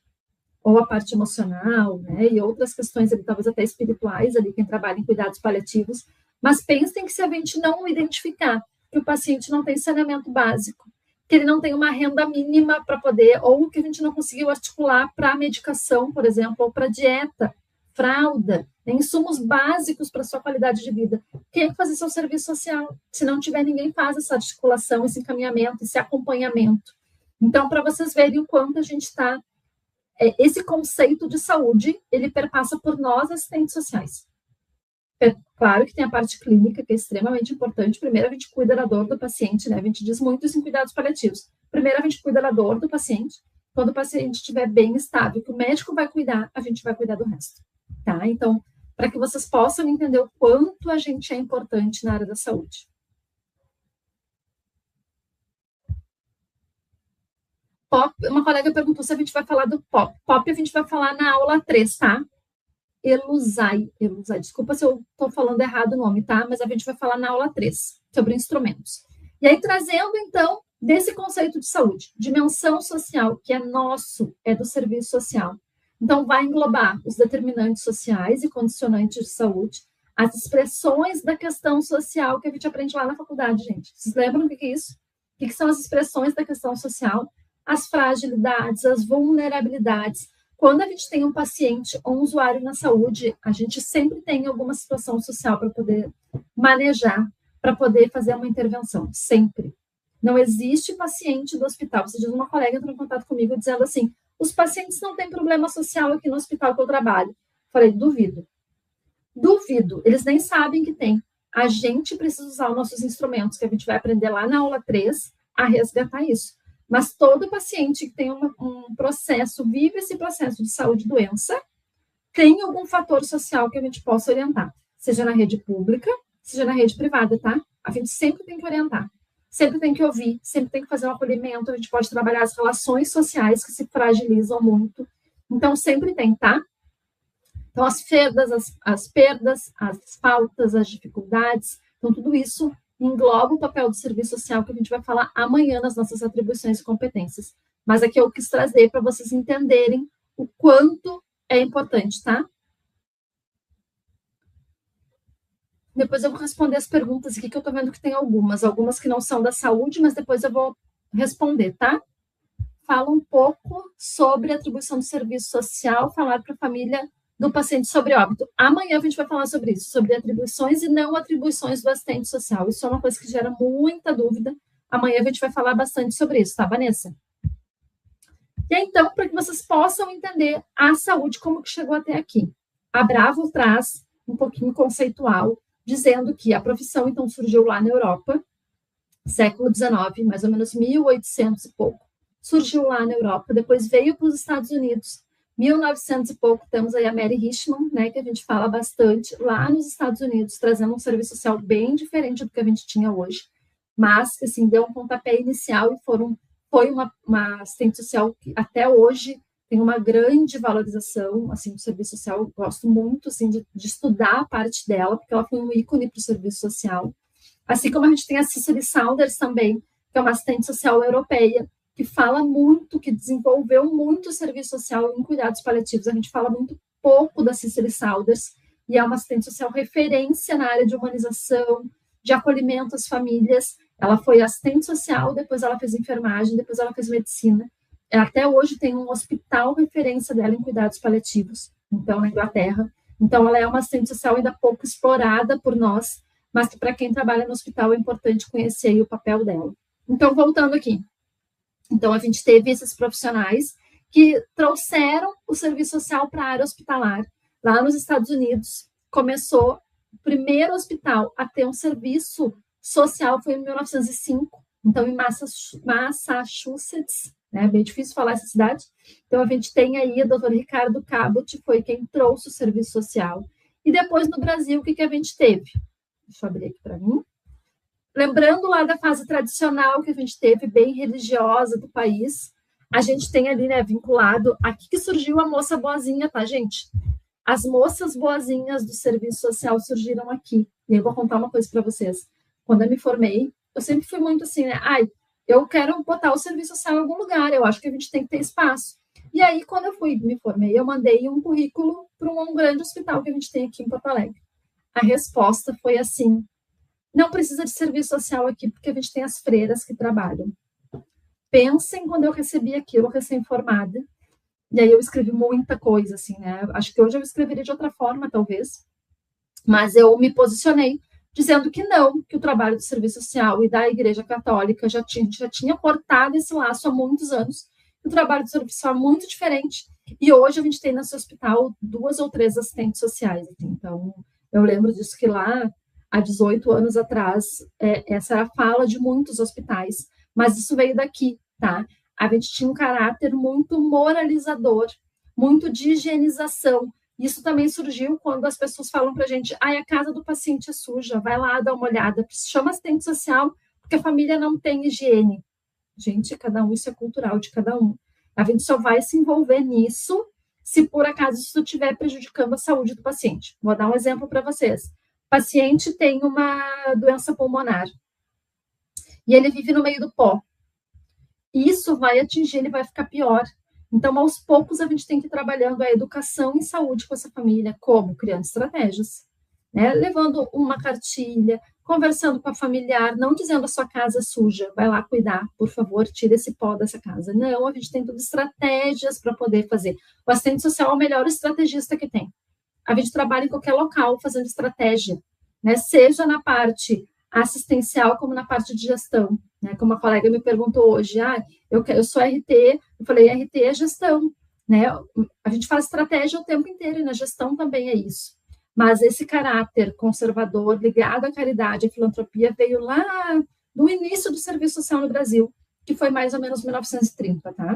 ou a parte emocional, né, e outras questões, ali, talvez até espirituais, ali, quem trabalha em cuidados paliativos. Mas pensem que se a gente não identificar que o paciente não tem saneamento básico, que ele não tem uma renda mínima para poder, ou que a gente não conseguiu articular para a medicação, por exemplo, ou para a dieta, fralda, insumos básicos para a sua qualidade de vida. Quem é que faz seu serviço social? Se não tiver, ninguém faz essa articulação, esse encaminhamento, esse acompanhamento. Então, para vocês verem o quanto a gente está... esse conceito de saúde, ele perpassa por nós, assistentes sociais. Claro que tem a parte clínica, que é extremamente importante. Primeiro, a gente cuida da dor do paciente, né? A gente diz muito isso em cuidados paliativos. Primeiro, a gente cuida da dor do paciente. Quando o paciente estiver bem estável, que o médico vai cuidar, a gente vai cuidar do resto. Tá? Então, para que vocês possam entender o quanto a gente é importante na área da saúde. POP, uma colega perguntou se a gente vai falar do POP. POP a gente vai falar na aula 3, tá? Elusai, desculpa se eu estou falando errado o nome, tá? Mas a gente vai falar na aula 3, sobre instrumentos. E aí, trazendo, então, desse conceito de saúde, dimensão social, que é nosso, é do serviço social. Então, vai englobar os determinantes sociais e condicionantes de saúde, as expressões da questão social que a gente aprende lá na faculdade, gente. Vocês lembram o que é isso? O que são as expressões da questão social? As fragilidades, as vulnerabilidades. Quando a gente tem um paciente ou um usuário na saúde, a gente sempre tem alguma situação social para poder manejar, para poder fazer uma intervenção, sempre. Não existe paciente do hospital. Você diz, uma colega entrou em contato comigo dizendo assim, os pacientes não têm problema social aqui no hospital que eu trabalho. Falei, duvido. Duvido. Eles nem sabem que tem. A gente precisa usar os nossos instrumentos, que a gente vai aprender lá na aula 3, a resgatar isso. Mas todo paciente que tem um processo, vive esse processo de saúde e doença, tem algum fator social que a gente possa orientar. Seja na rede pública, seja na rede privada, tá? A gente sempre tem que orientar. Sempre tem que ouvir, sempre tem que fazer um acolhimento, a gente pode trabalhar as relações sociais que se fragilizam muito. Então, sempre tem, tá? Então, as perdas, as faltas, as dificuldades, então, tudo isso engloba o papel do serviço social que a gente vai falar amanhã nas nossas atribuições e competências. Mas aqui eu quis trazer para vocês entenderem o quanto é importante, tá? Depois eu vou responder as perguntas aqui, que eu estou vendo que tem algumas que não são da saúde, mas depois eu vou responder, tá? fala um pouco sobre a atribuição do serviço social, falar para a família do paciente sobre óbito. Amanhã a gente vai falar sobre isso, sobre atribuições e não atribuições do assistente social. Isso é uma coisa que gera muita dúvida. Amanhã a gente vai falar bastante sobre isso, tá, Vanessa? E aí, então, para que vocês possam entender a saúde, como que chegou até aqui. A Bravo traz um pouquinho conceitual, dizendo que a profissão, então, surgiu lá na Europa, século XIX, mais ou menos 1800 e pouco. Surgiu lá na Europa, depois veio para os Estados Unidos, 1900 e pouco, temos aí a Mary Richmond, né, que a gente fala bastante, lá nos Estados Unidos, trazendo um serviço social bem diferente do que a gente tinha hoje, mas, assim, deu um pontapé inicial e foi uma assistente social que até hoje tem uma grande valorização, assim, do serviço social. Eu gosto muito, assim, de estudar a parte dela, porque ela foi um ícone para o serviço social. Assim como a gente tem a Cicely Saunders também, que é uma assistente social europeia, que fala muito, que desenvolveu muito o serviço social em cuidados paliativos. A gente fala muito pouco da Cicely Saunders, e é uma assistente social referência na área de humanização, de acolhimento às famílias. Ela foi assistente social, depois ela fez enfermagem, depois ela fez medicina. Até hoje tem um hospital referência dela em cuidados paliativos, então, na Inglaterra. Então, ela é uma assistente social ainda pouco explorada por nós, mas que para quem trabalha no hospital é importante conhecer aí o papel dela. Então, voltando aqui. Então, a gente teve esses profissionais que trouxeram o serviço social para a área hospitalar. Lá nos Estados Unidos, começou o primeiro hospital a ter um serviço social, foi em 1905, então em Massachusetts, né, bem difícil falar essa cidade. Então, a gente tem aí o Dr. Ricardo Cabot, foi quem trouxe o serviço social. E depois, no Brasil, o que a gente teve? Deixa eu abrir aqui para mim. Lembrando lá da fase tradicional que a gente teve, bem religiosa do país, a gente tem ali, né, vinculado, aqui que surgiu a moça boazinha, tá, gente? As moças boazinhas do serviço social surgiram aqui. E eu vou contar uma coisa para vocês. Quando eu me formei, eu sempre fui muito assim, né? Eu quero botar o serviço social em algum lugar, eu acho que a gente tem que ter espaço. E aí, quando eu me formei, eu mandei um currículo para um grande hospital que a gente tem aqui em Porto Alegre. A resposta foi assim: não precisa de serviço social aqui, porque a gente tem as freiras que trabalham. Pensem quando eu recebi aquilo, recém-formada, e aí eu escrevi muita coisa, assim, né? Acho que hoje eu escreveria de outra forma, talvez, mas eu me posicionei dizendo que não, que o trabalho do serviço social e da Igreja Católica já tinha cortado esse laço há muitos anos. O trabalho do serviço social é muito diferente. E hoje a gente tem nesse hospital 2 ou 3 assistentes sociais. Assim. Então, eu lembro disso que lá, há 18 anos atrás, essa era a fala de muitos hospitais. Mas isso veio daqui, tá? A gente tinha um caráter muito moralizador, muito de higienização. Isso também surgiu quando as pessoas falam para a gente: a casa do paciente é suja, vai lá dar uma olhada, chama assistente social, porque a família não tem higiene. Gente, cada um, isso é cultural de cada um. A gente só vai se envolver nisso se por acaso isso estiver prejudicando a saúde do paciente. Vou dar um exemplo para vocês. O paciente tem uma doença pulmonar e ele vive no meio do pó. Isso vai atingir, ele vai ficar pior. Então, aos poucos, a gente tem que ir trabalhando a educação em saúde com essa família, como criando estratégias, né? Levando uma cartilha, conversando com a familiar, não dizendo a sua casa é suja, vai lá cuidar, por favor, tira esse pó dessa casa. Não, a gente tem todas estratégias para poder fazer. O assistente social é o melhor estrategista que tem. A gente trabalha em qualquer local fazendo estratégia, né? Seja na parte assistencial como na parte de gestão, né? Como a colega me perguntou hoje, eu sou RT, eu falei, RT é gestão, né? A gente faz estratégia o tempo inteiro e na gestão também é isso. Mas esse caráter conservador ligado à caridade, à filantropia, veio lá no início do serviço social no Brasil, que foi mais ou menos 1930, tá?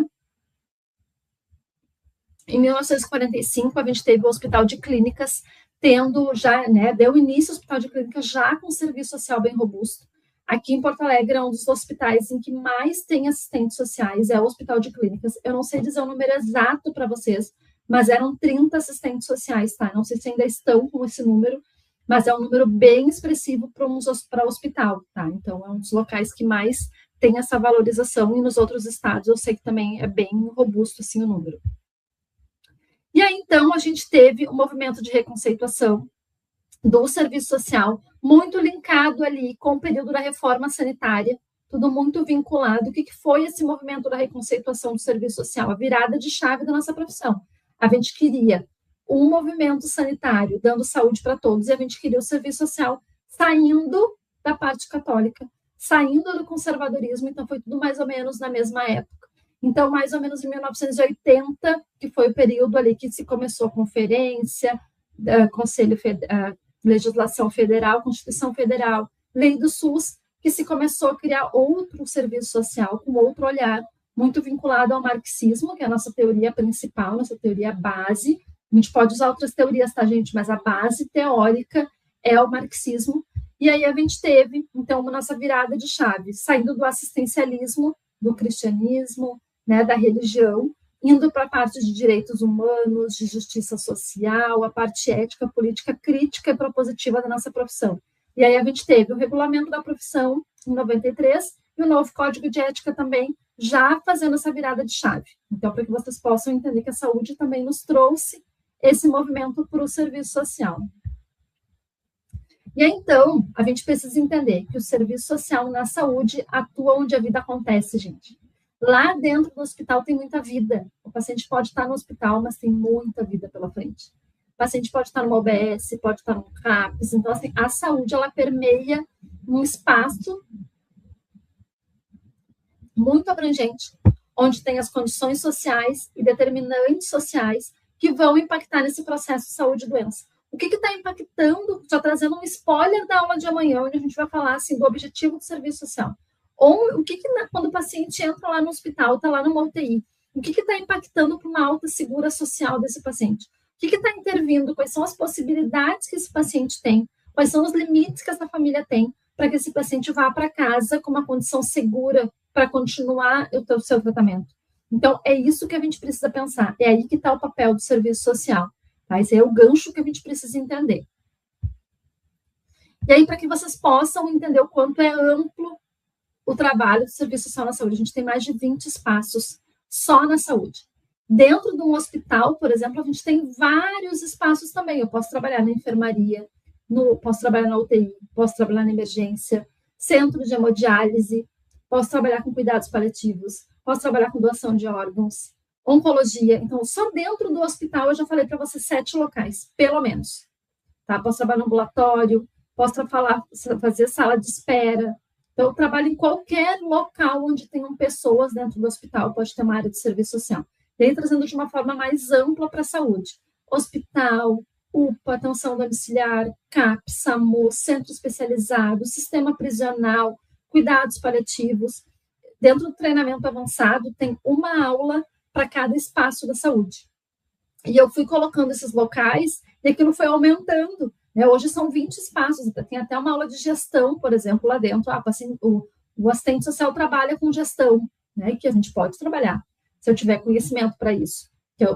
Em 1945, a gente teve o Hospital de Clínicas, tendo já, né, deu início ao Hospital de Clínicas já com um serviço social bem robusto. Aqui em Porto Alegre é um dos hospitais em que mais tem assistentes sociais, é o Hospital de Clínicas. Eu não sei dizer o número exato para vocês, mas eram 30 assistentes sociais, tá? Não sei se ainda estão com esse número, mas é um número bem expressivo para o hospital, tá? Então, é um dos locais que mais tem essa valorização, e nos outros estados eu sei que também é bem robusto, assim, o número. E aí, então, a gente teve um movimento de reconceituação do serviço social, muito linkado ali com o período da reforma sanitária, tudo muito vinculado. O que foi esse movimento da reconceituação do serviço social? A virada de chave da nossa profissão. A gente queria um movimento sanitário dando saúde para todos, e a gente queria o serviço social saindo da parte católica, saindo do conservadorismo, então foi tudo mais ou menos na mesma época. Então, mais ou menos em 1980, que foi o período ali que se começou a conferência, Conselho Legislação Federal, Constituição Federal, Lei do SUS, que se começou a criar outro serviço social com outro olhar, muito vinculado ao marxismo, que é a nossa teoria principal, nossa teoria base. A gente pode usar outras teorias, tá, gente? Mas a base teórica é o marxismo. E aí a gente teve, então, uma nossa virada de chave, saindo do assistencialismo, do cristianismo, né, da religião, indo para a parte de direitos humanos, de justiça social, a parte ética, política, crítica e propositiva da nossa profissão. E aí a gente teve o regulamento da profissão em 93 e o novo código de ética também, já fazendo essa virada de chave. Então, para que vocês possam entender que a saúde também nos trouxe esse movimento para o serviço social. E aí, então, a gente precisa entender que o serviço social na saúde atua onde a vida acontece, gente. Lá dentro do hospital tem muita vida. O paciente pode estar no hospital, mas tem muita vida pela frente. O paciente pode estar numa OBS, pode estar no CAPS. Então, assim, a saúde, ela permeia um espaço muito abrangente, onde tem as condições sociais e determinantes sociais que vão impactar nesse processo de saúde e doença. O que está impactando? Já trazendo um spoiler da aula de amanhã, onde a gente vai falar assim, do objetivo do serviço social. Ou o que quando o paciente entra lá no hospital, está lá numa UTI, o que está impactando para uma alta segura social desse paciente? O que está intervindo? Quais são as possibilidades que esse paciente tem? Quais são os limites que essa família tem para que esse paciente vá para casa com uma condição segura para continuar o seu tratamento? Então, é isso que a gente precisa pensar. É aí que está o papel do serviço social. Tá? Esse é o gancho que a gente precisa entender. E aí, para que vocês possam entender o quanto é amplo o trabalho do serviço social na saúde, a gente tem mais de 20 espaços só na saúde. Dentro de um hospital, por exemplo, a gente tem vários espaços também. Eu posso trabalhar na enfermaria, posso trabalhar na UTI, posso trabalhar na emergência, centro de hemodiálise, posso trabalhar com cuidados paliativos, posso trabalhar com doação de órgãos, oncologia. Então, só dentro do hospital, eu já falei para você 7 locais, pelo menos. Tá? Posso trabalhar no ambulatório, posso fazer sala de espera. Então, eu trabalho em qualquer local onde tenham pessoas dentro do hospital, pode ter uma área de serviço social. E aí, trazendo de uma forma mais ampla para a saúde. Hospital, UPA, atenção domiciliar, CAPS, SAMU, centro especializado, sistema prisional, cuidados paliativos. Dentro do treinamento avançado, tem uma aula para cada espaço da saúde. E eu fui colocando esses locais e aquilo foi aumentando. Né? Hoje são 20 espaços, tem até uma aula de gestão, por exemplo, lá dentro. Assim, o assistente social trabalha com gestão, né? Que a gente pode trabalhar, se eu tiver conhecimento para isso.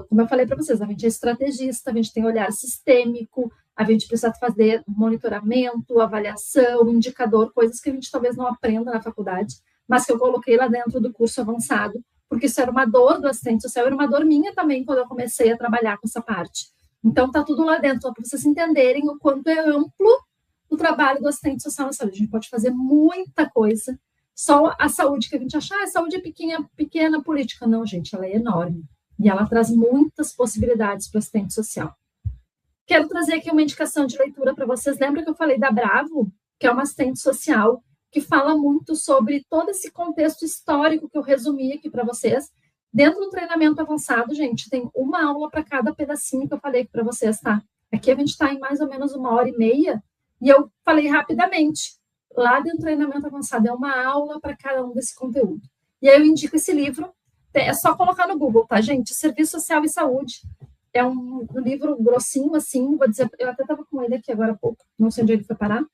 Como eu falei para vocês, a gente é estrategista, a gente tem olhar sistêmico, a gente precisa fazer monitoramento, avaliação, indicador, coisas que a gente talvez não aprenda na faculdade, mas que eu coloquei lá dentro do curso avançado, porque isso era uma dor do assistente social, era uma dor minha também quando eu comecei a trabalhar com essa parte. Então, está tudo lá dentro, para vocês entenderem o quanto é amplo o trabalho do assistente social na saúde. A gente pode fazer muita coisa. Só a saúde que a gente acha, a saúde é pequena política. Não, gente, ela é enorme. E ela traz muitas possibilidades para o assistente social. Quero trazer aqui uma indicação de leitura para vocês. Lembra que eu falei da Bravo, que é uma assistente social, que fala muito sobre todo esse contexto histórico que eu resumi aqui para vocês. Dentro do treinamento avançado, gente, tem uma aula para cada pedacinho que eu falei aqui para vocês, tá? Aqui a gente está em mais ou menos 1h30 e eu falei rapidamente. Lá dentro do treinamento avançado é uma aula para cada um desse conteúdo. E aí eu indico esse livro. É só colocar no Google, tá, gente? Serviço Social e Saúde. É um livro grossinho, assim, vou dizer, eu até estava com ele aqui agora há pouco, não sei onde ele foi parar,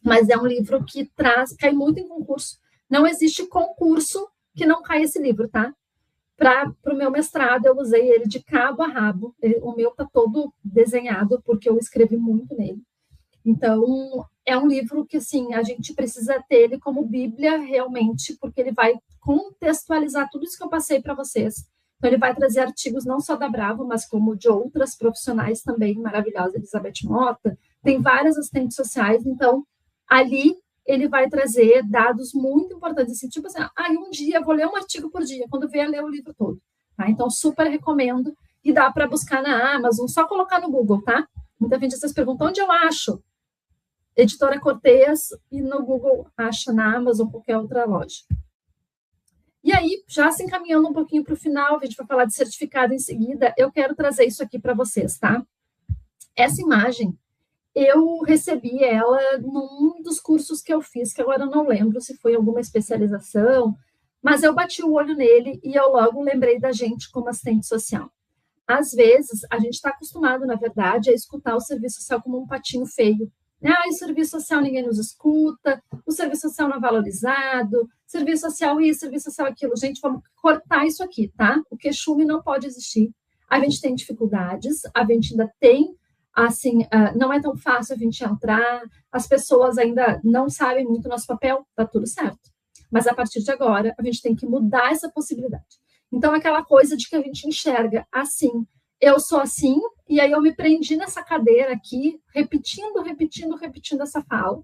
mas é um livro que cai muito em concurso. Não existe concurso que não caia esse livro, tá? Para o meu mestrado, eu usei ele de cabo a rabo. O meu está todo desenhado, porque eu escrevi muito nele. Então, é um livro que, assim, a gente precisa ter ele como bíblia, realmente, porque ele vai contextualizar tudo isso que eu passei para vocês. Então, ele vai trazer artigos não só da Bravo, mas como de outras profissionais também maravilhosas, Elizabeth Mota, tem várias assistentes sociais. Então, ali, ele vai trazer dados muito importantes, assim, tipo assim, um dia eu vou ler um artigo por dia, quando vier ler o livro todo, tá? Então, super recomendo, e dá para buscar na Amazon, só colocar no Google, tá? Muita gente vocês perguntam, onde eu acho? Editora Cortez, e no Google acha na Amazon, qualquer outra loja. E aí, já se encaminhando um pouquinho para o final, a gente vai falar de certificado em seguida, eu quero trazer isso aqui para vocês, tá? Essa imagem, eu recebi ela num dos cursos que eu fiz, que agora eu não lembro se foi alguma especialização, mas eu bati o olho nele e eu logo lembrei da gente como assistente social. Às vezes, a gente está acostumado, na verdade, a escutar o serviço social como um patinho feio. O serviço social ninguém nos escuta, o serviço social não é valorizado, serviço social isso, serviço social aquilo. Gente, vamos cortar isso aqui, tá? O queixume não pode existir. A gente tem dificuldades, a gente ainda tem, assim, não é tão fácil a gente entrar, as pessoas ainda não sabem muito o nosso papel, tá tudo certo. Mas a partir de agora, a gente tem que mudar essa possibilidade. Então, aquela coisa de que a gente enxerga assim, eu sou assim, e aí eu me prendi nessa cadeira aqui, repetindo essa fala.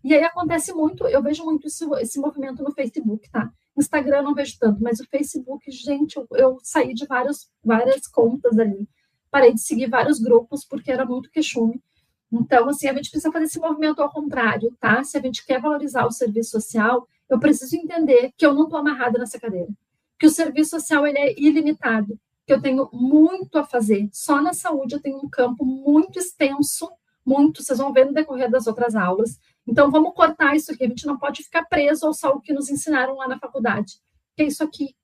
E aí acontece muito, eu vejo muito esse movimento no Facebook, tá? Instagram eu não vejo tanto, mas o Facebook, gente, eu saí de várias contas ali. Parei de seguir vários grupos, porque era muito queixume. Então, assim, a gente precisa fazer esse movimento ao contrário, tá? Se a gente quer valorizar o serviço social, eu preciso entender que eu não estou amarrada nessa cadeira. Que o serviço social, ele é ilimitado. Que eu tenho muito a fazer. Só na saúde eu tenho um campo muito extenso, muito, vocês vão ver no decorrer das outras aulas. Então, vamos cortar isso aqui. A gente não pode ficar preso ao só o que nos ensinaram lá na faculdade, que é isso aqui.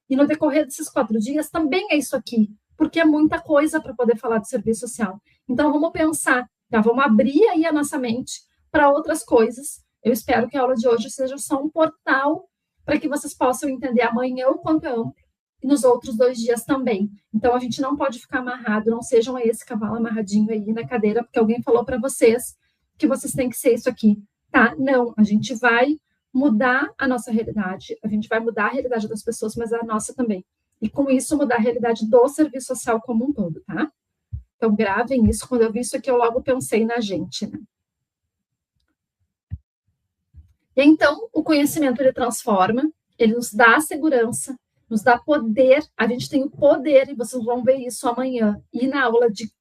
E no decorrer desses 4 dias também é isso aqui, porque é muita coisa para poder falar do serviço social. Então, vamos pensar, tá? Vamos abrir aí a nossa mente para outras coisas. Eu espero que a aula de hoje seja só um portal para que vocês possam entender amanhã o quanto é amplo e nos outros 2 dias também. Então, a gente não pode ficar amarrado, não sejam esse cavalo amarradinho aí na cadeira, porque alguém falou para vocês que vocês têm que ser isso aqui, tá? Não, a gente vai mudar a nossa realidade, a gente vai mudar a realidade das pessoas, mas a nossa também. E com isso, mudar a realidade do serviço social como um todo, tá? Então, gravem isso. Quando eu vi isso aqui, eu logo pensei na gente, né? E então, o conhecimento, ele transforma, ele nos dá segurança, nos dá poder, a gente tem o poder, e vocês vão ver isso amanhã, e na aula de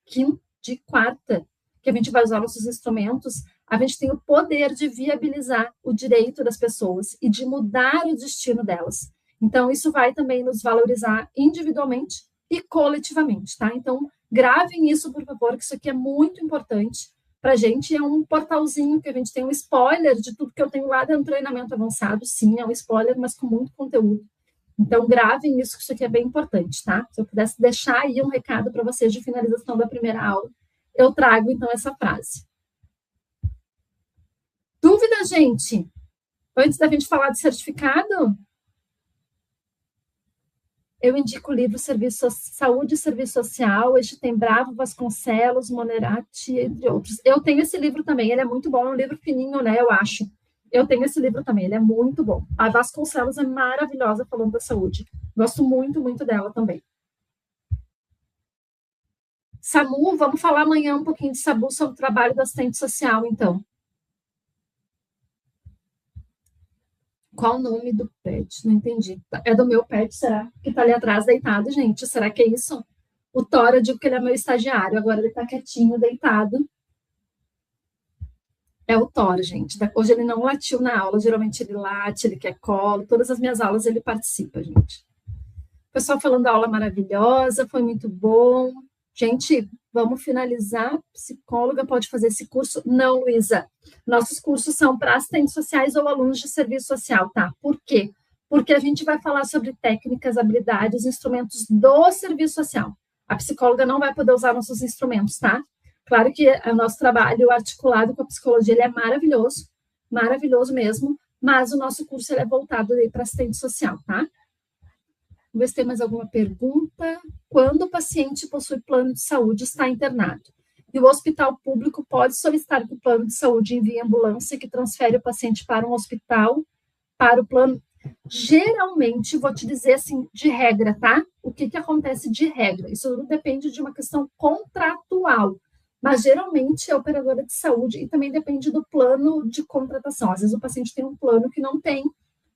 quarta, que a gente vai usar nossos instrumentos, a gente tem o poder de viabilizar o direito das pessoas e de mudar o destino delas. Então, isso vai também nos valorizar individualmente e coletivamente, tá? Então, gravem isso, por favor, que isso aqui é muito importante para a gente. É um portalzinho que a gente tem um spoiler de tudo que eu tenho lá dentro do treinamento avançado. Sim, é um spoiler, mas com muito conteúdo. Então, gravem isso, que isso aqui é bem importante, tá? Se eu pudesse deixar aí um recado para vocês de finalização da primeira aula, eu trago, então, essa frase. Dúvida, gente? Antes da gente falar de certificado, eu indico o livro Saúde e Serviço Social, este tem Bravo, Vasconcelos, Monerati, entre outros. Eu tenho esse livro também, ele é muito bom, é um livro fininho, né, eu acho. Eu tenho esse livro também, ele é muito bom. A Vasconcelos é maravilhosa falando da saúde. Gosto muito, muito dela também. SAMU, vamos falar amanhã um pouquinho de SAMU sobre o trabalho do assistente social, então. Qual o nome do pet? Não entendi. É do meu pet, será? Que tá ali atrás deitado, gente. Será que é isso? O Thor, eu digo que ele é meu estagiário. Agora ele tá quietinho, deitado. É o Thor, gente. Hoje ele não latiu na aula. Geralmente ele late, ele quer colo. Todas as minhas aulas ele participa, gente. O pessoal falando da aula maravilhosa, foi muito bom. Gente, vamos finalizar. Psicóloga pode fazer esse curso? Não, Luísa. Nossos cursos são para assistentes sociais ou alunos de serviço social, tá? Por quê? Porque a gente vai falar sobre técnicas, habilidades, instrumentos do serviço social. A psicóloga não vai poder usar nossos instrumentos, tá? Claro que o nosso trabalho articulado com a psicologia, ele é maravilhoso mesmo, mas o nosso curso ele é voltado para assistente social, tá? Vamos ver se tem mais alguma pergunta. Quando o paciente possui plano de saúde, está internado, e o hospital público pode solicitar que o plano de saúde envie ambulância que transfere o paciente para um hospital, para o plano. Geralmente, vou te dizer assim, de regra, tá? O que acontece de regra? Isso tudo depende de uma questão contratual. mas geralmente é operadora de saúde e também depende do plano de contratação. Às vezes o paciente tem um plano que não tem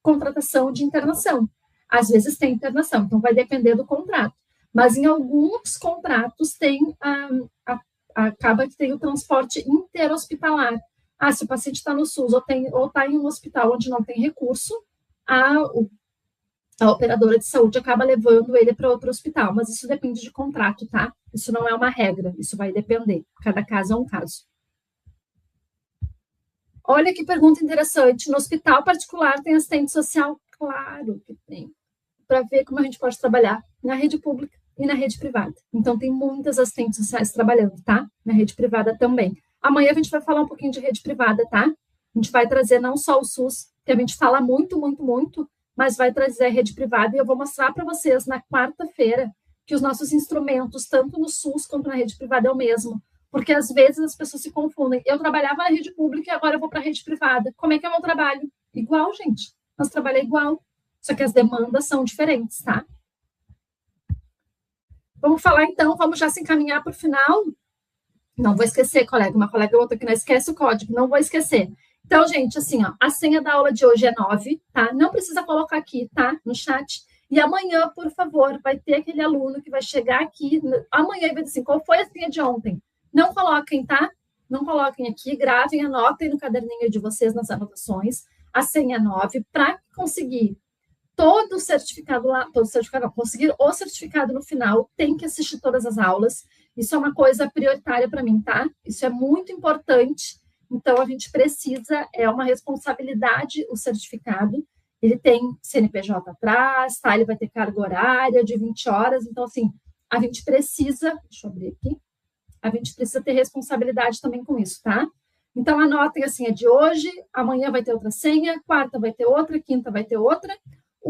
contratação de internação, às vezes tem internação, então vai depender do contrato. Mas em alguns contratos tem acaba que tem o transporte interhospitalar. Se o paciente está no SUS ou está em um hospital onde não tem recurso, a operadora de saúde acaba levando ele para outro hospital, mas isso depende de contrato, tá? Isso não é uma regra, isso vai depender. Cada caso é um caso. Olha que pergunta interessante. No hospital particular tem assistente social? Claro que tem. Para ver como a gente pode trabalhar na rede pública e na rede privada. Então, tem muitas assistentes sociais trabalhando, tá? Na rede privada também. Amanhã a gente vai falar um pouquinho de rede privada, tá? A gente vai trazer não só o SUS, que a gente fala muito, muito, muito, mas vai trazer a rede privada, e eu vou mostrar para vocês na quarta-feira que os nossos instrumentos, tanto no SUS quanto na rede privada, é o mesmo. Porque às vezes as pessoas se confundem. Eu trabalhava na rede pública e agora eu vou para a rede privada. Como é que é o meu trabalho? Igual, gente. Nosso trabalho é igual. Só que as demandas são diferentes, tá? Vamos falar então, vamos já se encaminhar para o final. Não vou esquecer, colega. Uma colega ou outra que não esquece o código. Não vou esquecer. Então, gente, assim, ó, a senha da aula de hoje é 9, tá? Não precisa colocar aqui, tá? No chat. E amanhã, por favor, vai ter aquele aluno que vai chegar aqui amanhã e vai dizer assim, qual foi a senha de ontem? Não coloquem, tá? Não coloquem aqui, gravem, anotem no caderninho de vocês nas anotações a senha 9 para conseguir todo o certificado lá, conseguir o certificado no final, tem que assistir todas as aulas. Isso é uma coisa prioritária para mim, tá? Isso é muito importante. Então, a gente precisa, é uma responsabilidade o certificado. Ele tem CNPJ atrás, tá? Ele vai ter carga horária de 20 horas. Então, assim, a gente precisa... Deixa eu abrir aqui. A gente precisa ter responsabilidade também com isso, tá? Então, anotem assim, é de hoje, amanhã vai ter outra senha, quarta vai ter outra, quinta vai ter outra.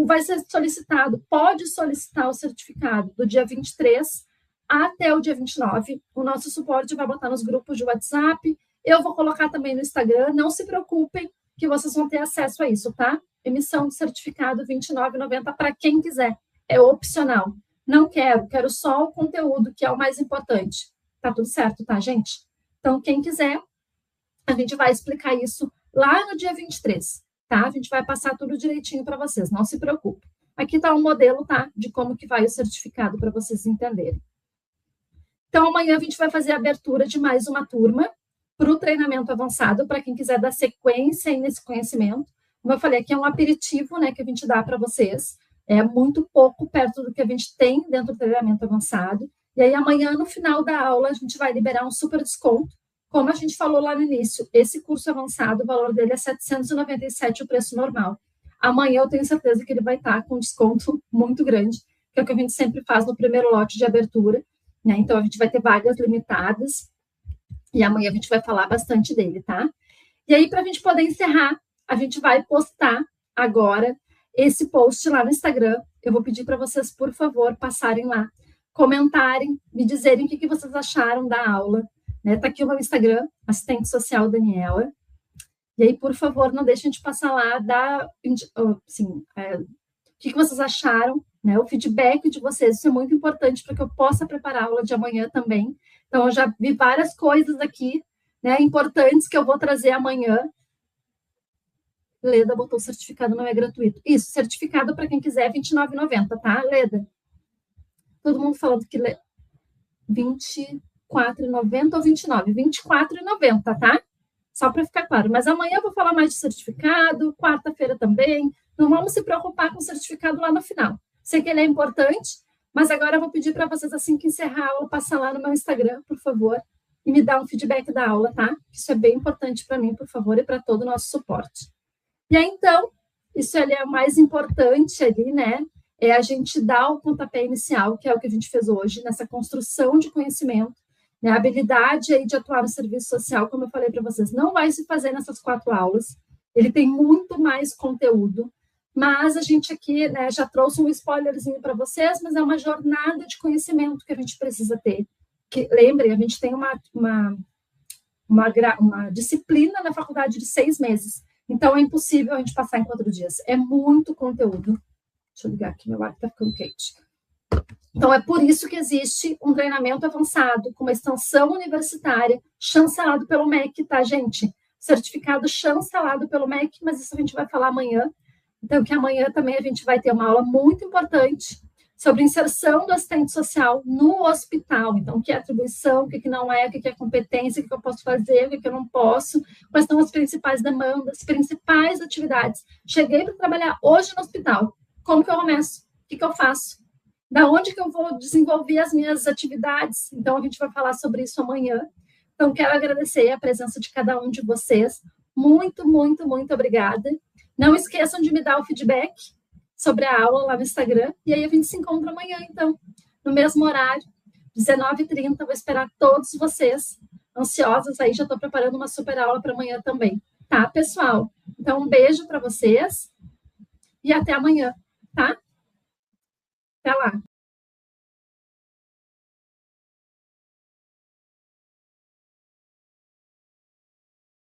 Vai ser solicitado, pode solicitar o certificado do dia 23 até o dia 29. O nosso suporte vai botar nos grupos de WhatsApp. Eu vou colocar também no Instagram. Não se preocupem que vocês vão ter acesso a isso, tá? Emissão de certificado R$ 29,90 para quem quiser. É opcional. Não quero só o conteúdo, que é o mais importante. Tá tudo certo, tá, gente? Então, quem quiser, a gente vai explicar isso lá no dia 23, tá? A gente vai passar tudo direitinho para vocês, não se preocupe. Aqui está um modelo, tá? De como que vai o certificado para vocês entenderem. Então, amanhã a gente vai fazer a abertura de mais uma turma para o treinamento avançado, para quem quiser dar sequência aí nesse conhecimento. Como eu falei, aqui é um aperitivo, né, que a gente dá para vocês. É muito pouco perto do que a gente tem dentro do treinamento avançado. E aí, amanhã, no final da aula, a gente vai liberar um super desconto. Como a gente falou lá no início, esse curso avançado, o valor dele é R$ 797, o preço normal. Amanhã eu tenho certeza que ele vai estar com um desconto muito grande, que é o que a gente sempre faz no primeiro lote de abertura, né? Então, a gente vai ter vagas limitadas e amanhã a gente vai falar bastante dele, tá? E aí, para a gente poder encerrar, a gente vai postar agora esse post lá no Instagram. Eu vou pedir para vocês, por favor, passarem lá, comentarem, me dizerem o que vocês acharam da aula. Tá aqui o meu Instagram, assistente social Daniela. E aí, por favor, não deixem de passar lá, assim, o que vocês acharam, né? O feedback de vocês, isso é muito importante para que eu possa preparar a aula de amanhã também. Então, eu já vi várias coisas aqui, né, importantes que eu vou trazer amanhã. Leda botou certificado, não é gratuito. Isso, certificado para quem quiser, R$ 29,90, tá, Leda? Todo mundo falando que... R$ 24,90 ou 29? R$ 24,90, tá? Só para ficar claro. Mas amanhã eu vou falar mais de certificado, quarta-feira também. Não vamos se preocupar com o certificado lá no final. Sei que ele é importante, mas agora eu vou pedir para vocês, assim que encerrar a aula, passar lá no meu Instagram, por favor, e me dar um feedback da aula, tá? Isso é bem importante para mim, por favor, e para todo o nosso suporte. E aí, então, isso ali é o mais importante ali, né? É a gente dar o pontapé inicial, que é o que a gente fez hoje, nessa construção de conhecimento, né? A habilidade aí de atuar no serviço social, como eu falei para vocês, não vai se fazer nessas 4 aulas. Ele tem muito mais conteúdo, mas a gente aqui, né, já trouxe um spoilerzinho para vocês, mas é uma jornada de conhecimento que a gente precisa ter. Que, lembrem, a gente tem uma disciplina na faculdade de 6 meses. Então, é impossível a gente passar em 4 dias. É muito conteúdo. Deixa eu ligar aqui, meu ar está ficando quente. Então, é por isso que existe um treinamento avançado, com uma extensão universitária, chancelado pelo MEC, tá, gente? Certificado chancelado pelo MEC, mas isso a gente vai falar amanhã. Então, que amanhã também a gente vai ter uma aula muito importante sobre inserção do assistente social no hospital. Então, o que é atribuição, o que não é, o que é competência, o que eu posso fazer, o que eu não posso, quais são as principais demandas, principais atividades. Cheguei para trabalhar hoje no hospital. Como que eu começo? O que eu faço? Da onde que eu vou desenvolver as minhas atividades? Então, a gente vai falar sobre isso amanhã. Então, quero agradecer a presença de cada um de vocês. Muito, muito, muito obrigada. Não esqueçam de me dar o feedback sobre a aula lá no Instagram. E aí a gente se encontra amanhã, então, no mesmo horário, 19h30. Vou esperar todos vocês ansiosos aí. Já estou preparando uma super aula para amanhã também. Tá, pessoal? Então, um beijo para vocês e até amanhã, tá? Até lá.